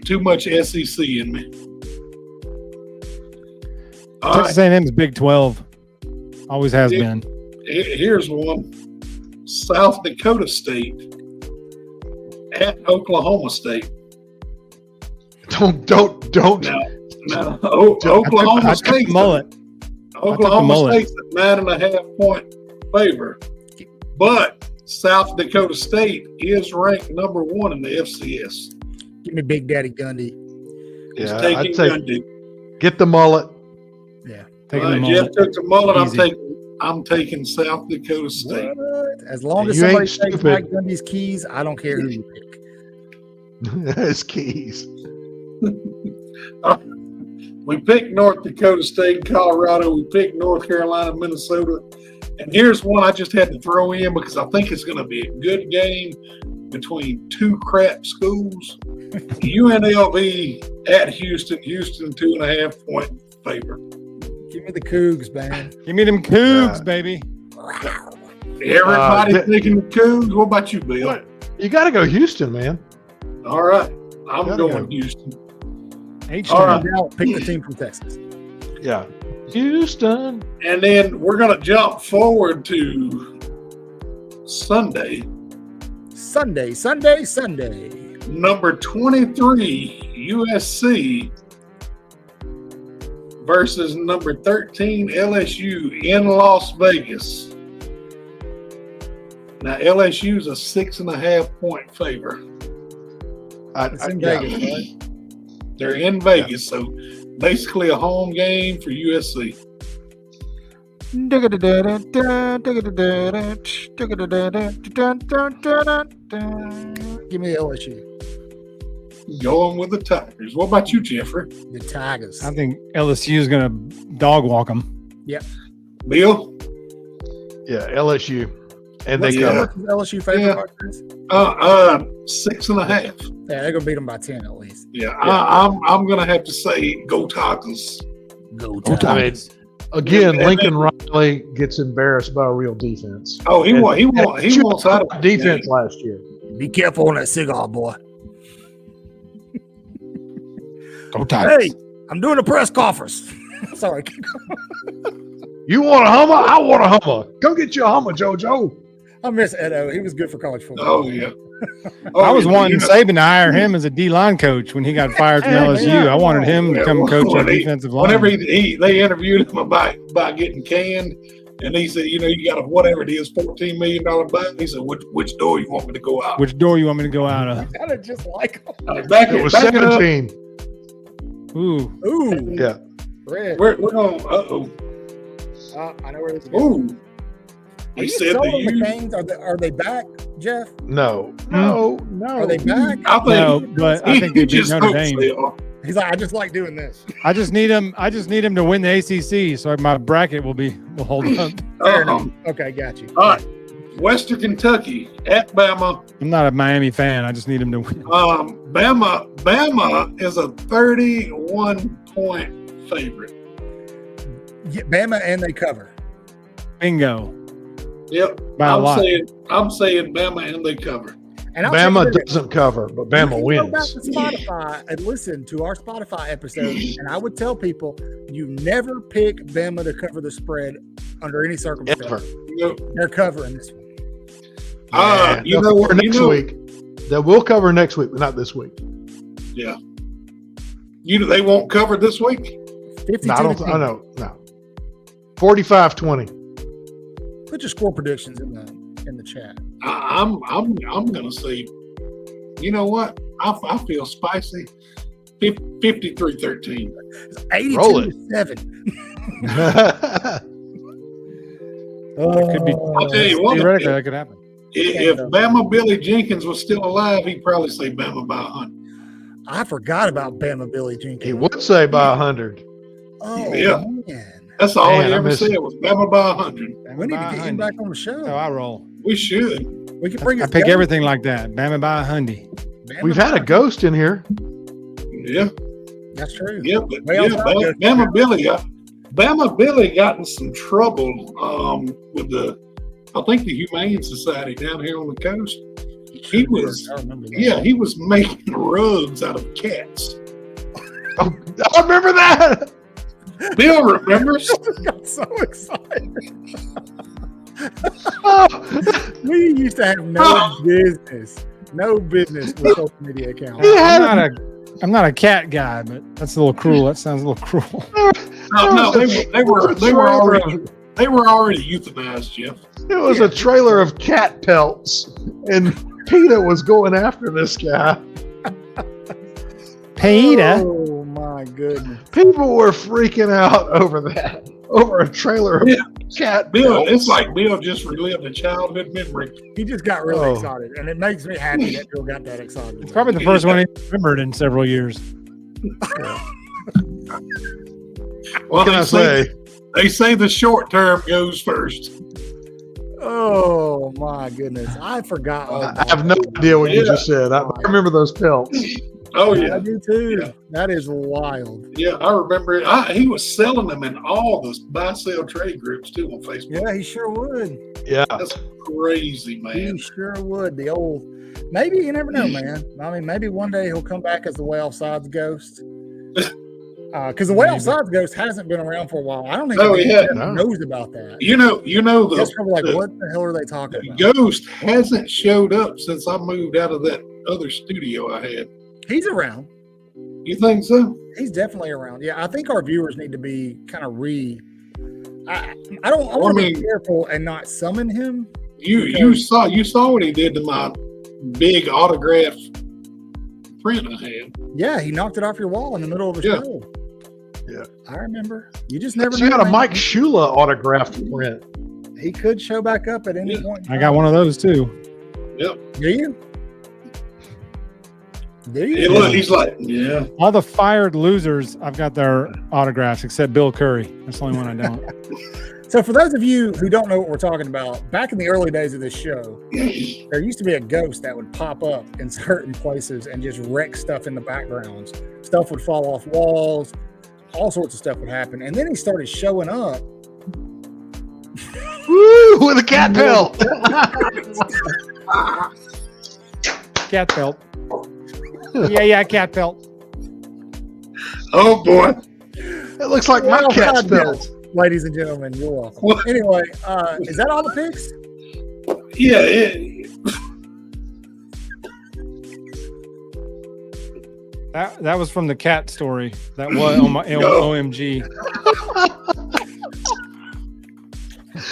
Too much SEC in me. All Texas right, A&M is Big 12. Always has Yeah. been. here's one. South Dakota State at Oklahoma State. Don't. No, Oklahoma I took State. the mullet. Oklahoma mullet. State's a 9.5-point favor, but South Dakota State is ranked number 1 in the FCS. Give me Big Daddy Gundy. He's Yeah, taking I'd say Gundy. get the mullet. Yeah. Taking All the right, Jeff mullet. took the mullet. Easy. I'm taking South Dakota State. What? As long as You somebody ain't takes stupid. Mike Gundy's keys, I don't care who you pick. His keys. We picked North Dakota State and Colorado. We picked North Carolina, Minnesota. And here's one I just had to throw in because I think it's going to be a good game between 2 crap schools. UNLV at Houston. Houston 2.5-point favor. Give me the Cougs, man. Give me them Cougs, Yeah. baby. Everybody th- thinking the Cougs. What about you, Bill? What? You got to go Houston, man. All right. I'm Gotta going go. Houston. H-Town. All right. Now pick the team from Texas. Yeah. Houston. And then we're going to jump forward to Sunday. Sunday. Number 23, USC versus number 13 LSU in Las Vegas. Now LSU's a 6.5 point favor. It's in Vegas, right? They're in Vegas, so basically a home game for USC. Give me LSU. Going with the Tigers. What about you, Jeffrey? The Tigers. I think LSU is going to dog walk them. Bill? Yeah, LSU. And they Yeah. cover. LSU favorite. Yeah. 6.5. Yeah, they're gonna beat them by 10 at least. Yeah, I'm gonna have to say go Tigers. Go I Tigers. mean, again, Lincoln Riley gets embarrassed by a real defense. Oh, he wants out of defense last year. Be careful on that cigar, boy. Go Tigers. Hey, I'm doing a press conference. Sorry. You want a Hummer? I want a Hummer. Go get you a Hummer, JoJo. I miss Edo. He was good for college football. Oh yeah. I was yeah, wanting Saban to hire him as a D-line coach when he got fired from LSU. I wanted him to come coach our defensive line. Whenever they interviewed him about getting canned, and he said, you got a whatever it is, $14 million bag. He said, which door you want me to go out? Which door you want me to go out of? Kind of just like him. It was 17. Ooh. Ooh. Yeah. Red. We're going. I know where this is going. Ooh. Are He you said selling the the Canes? Are they back, Jeff? No. Are they back? I think No, but I think they beat just Notre hopes Dame. they are. He's like, I just like doing this. I just need him to win the ACC, so my bracket will hold up. Fair enough. Okay, got you. All right. Western Kentucky at Bama. I'm not a Miami fan. I just need him to win. Bama is a 31-point favorite. Yeah, Bama and they cover. Bingo. Yep. By a lot. I'm saying Bama and they cover. And I'll Bama tell you this, doesn't cover, but you Bama can wins. Go back to Spotify and listen to our Spotify episode, and I would tell people you never pick Bama to cover the spread under any circumstance. Ever. They're covering this one. You They'll know cover what? next week. They will cover next week, but not this week. Yeah. They won't cover this week. 52 No, I don't. to I 10. know. No. 45-20. Put your score predictions in the chat. I'm gonna say. You know what? I feel spicy. 53-13. It's 82 Roll it. to 7. It could be I'll tell you what. theoretically that could happen. If Bama Billy Jenkins was still alive, he'd probably say Bama by 100. I forgot about Bama Billy Jenkins. He would say by 100. Oh, Yeah. man. That's all Man, he I ever miss said it. was Bama by 100. We need to get him back on the show. That's how I roll. We should. We can bring I his pick ghost. everything like that. Bama by a hundy. Bama We've had a Billy. ghost in here. Yeah. That's true. Yeah, but Well, Bama Billy got in some trouble with I think the Humane Society down here on the coast. He was I remember that. he was making rugs out of cats. Oh, I remember that. Bill remembers. I just got so excited. Oh, We used to have no business with social media accounts. Yeah. I'm not a cat guy, but that's a little cruel. That sounds a little cruel. No, they were already euthanized, Jeff. it was a trailer of cat pelts, and PETA was going after this guy. Peter. Oh my goodness. People were freaking out over that, over a trailer of Yeah. cat Bill, pelts. it's like Bill just relived a childhood memory. He just got really Oh. excited, and it makes me happy that Bill got that excited. It's probably the first one he remembered in several years. Well, What can I say? they say the short term goes first. Oh my goodness. I forgot. all I about have no that. idea what you Yeah. just said. I remember those pelts. Oh I yeah, do too. Yeah. That is wild. yeah, I remember it. He was selling them in all the buy-sell trade groups too on Facebook. Yeah, he sure would. Yeah. That's crazy, man. He sure would. The old, maybe you never know, man. I mean, maybe one day he'll come back as the way offsides ghost. Because the way offsides ghost hasn't been around for a while. I don't think Oh, anyone yeah. knows about that. You know That's probably like, the- what the hell are they talking the about? ghost hasn't showed up since I moved out of that other studio I had. He's around. You think so? He's definitely around. Yeah, I think our viewers need to be kind of I want to be careful and not summon him. You saw what he did to my big autograph print I had. Yeah, he knocked it off your wall in the middle of a show. Yeah, I remember. You just never. You got a Mike Shula autographed print. He could show back up at any point. I got one of those too. Yep. Do you? Hey, look, he's like, yeah. All the fired losers, I've got their autographs except Bill Curry. That's the only one I don't. So for those of you who don't know what we're talking about, back in the early days of this show, there used to be a ghost that would pop up in certain places and just wreck stuff in the backgrounds. Stuff would fall off walls. All sorts of stuff would happen. And then he started showing up. Woo! With a cat pelt. Cat pelt. Yeah, cat pelt. Oh, boy. It looks like my cat's pelt. Ladies and gentlemen, you're welcome. Anyway, is that all the picks? Yeah. That was from the cat story. That was on my OMG.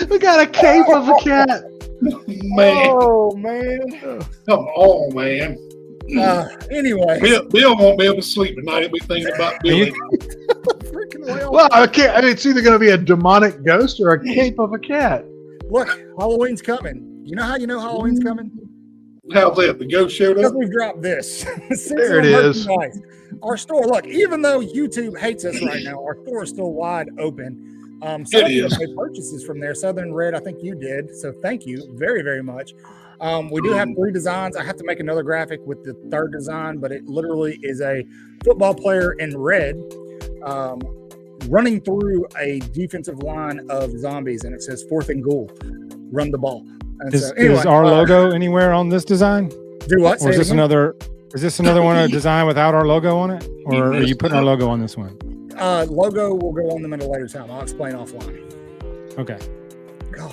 We got a cape of a cat. Man. Oh, man. Come on, man. Anyway. Bill won't be able to sleep tonight. He'll be thinking about Billy. Well, it's either going to be a demonic ghost or a cape of a cat. Look, Halloween's coming. You know how you know Halloween's coming? How's that? The ghost showed Because up? we've dropped this. There it is. Our store, look, even though YouTube hates us right now, our store is still wide open. Some It of you is. have made purchases from there. Southern Red, I think you did. So thank you very, very much. We do have 3 designs. I have to make another graphic with the 3rd design, but it literally is a football player in red running through a defensive line of zombies, and it says 4th and goal, run the ball. And Is, so, anyway, is our logo anywhere on this design? do what? Or is this another? Is this another one, a design without our logo on it, or are you putting our logo on this one? Logo will go on them at a later time. I'll explain offline. Okay. God.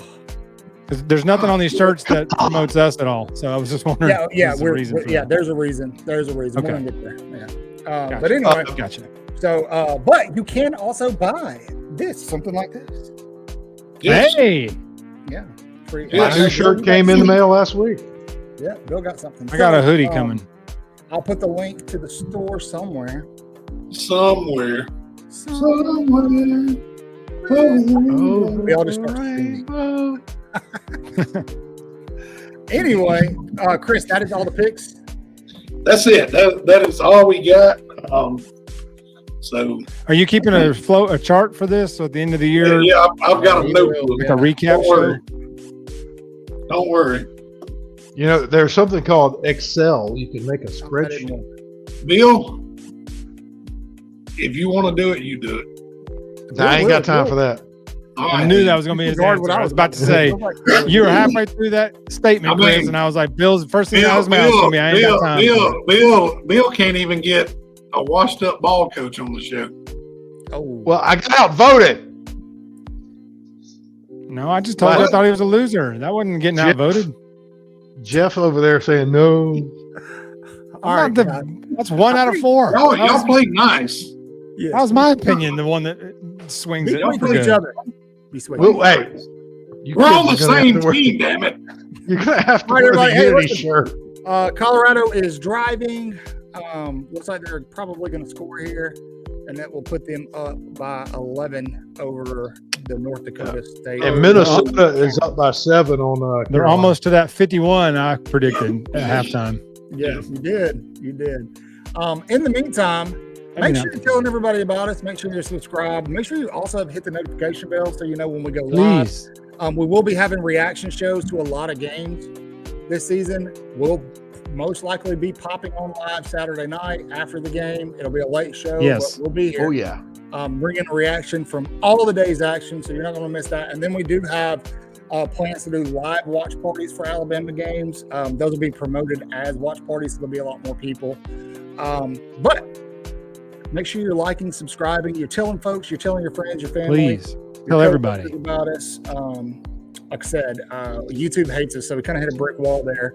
Because there's nothing on these shirts that promotes us at all. So I was just wondering. Yeah, there's a reason for that. there's a reason. There's a reason. Okay. We're gonna get there. Yeah. Gotcha. But anyway, Gotcha. so but you can also buy something like this. Yes. Hey, Yeah. Free. Yeah, My new shirt came in the mail last week. Yeah, Bill got something. I got a hoodie coming. I'll put the link to the store somewhere. Somewhere. We all just start singing. Anyway, Chris, that is all the picks. That's it. That is all we got. So Are you keeping a chart for this? So at the end of the year, yeah, I've got a notebook. like a recap Don't worry. show? Don't worry. You know, there's something called Excel. You can make a spreadsheet. Bill, if you want to do it, you do it. I ain't got time for that. All I right. knew that was going to be his Regard answer. what I was about to say, you were halfway through that statement, I mean, Chris, and I was like, Bill's first thing out of his mouth is going to be, I ain't got time. for it. Bill can't even get a washed up ball coach on the show. Oh, Well, I got outvoted. No, I just told you I thought he was a loser. That wasn't getting outvoted. Jeff over there saying no. all right. That's 1 out of 4. Y'all played nice. Yeah. That was my opinion, the one that swings it. Y'all for for each good. other. Be sweet. Well, hey, you We're on the kids are gonna have same to wear- team, damn it. You're gonna have to All right, wear the everybody, hey, Unity listen. shirt. Colorado is driving. Looks like they're probably going to score here, and that will put them up by 11 over the North Dakota State. And Minnesota is up by 7 on. They're Carolina. almost to that 51 I predicted at halftime. Yes, you did. You did. In the meantime, make sure you're telling everybody about us. Make sure you're subscribed. Make sure you also hit the notification bell so you know when we go live. Please. We will be having reaction shows to a lot of games this season. We'll most likely be popping on live Saturday night after the game. It'll be a late show. Yes. But we'll be here. Oh yeah. Bringing a reaction from all of the day's action, so you're not going to miss that. And then we do have plans to do live watch parties for Alabama games. Those will be promoted as watch parties, so there'll be a lot more people. But make sure you're liking, subscribing. You're telling folks, you're telling your friends, your family. Please. You're Tell telling everybody. folks about us. Like I said, YouTube hates us, so we kind of hit a brick wall there.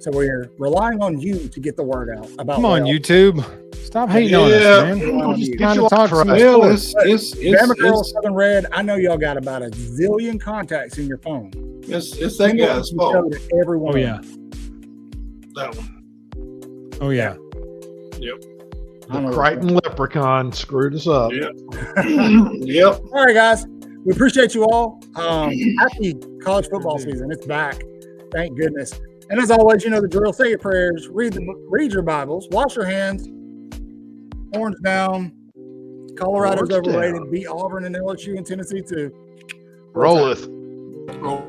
So we're relying on you to get the word out about. Come on, Wales. YouTube. Stop hating on us, man. Yeah. I'm just Get trying your to talk life some right. Well, sports. Bama Girl, Southern Red, I know y'all got about a zillion contacts in your phone. it's that Send it guy's to the show fault. to everyone. Oh yeah. That one. Oh yeah. I don't The know Crichton Leprechaun screwed us up. Yep. Yep. All right, guys. We appreciate you all. Happy college football season. It's back. Thank goodness. And as always, you know the drill. Say your prayers. Read your Bibles. Wash your hands. Orange down. Colorado's Orange overrated. down. Beat Auburn and LSU and Tennessee too. Rolleth. Roll.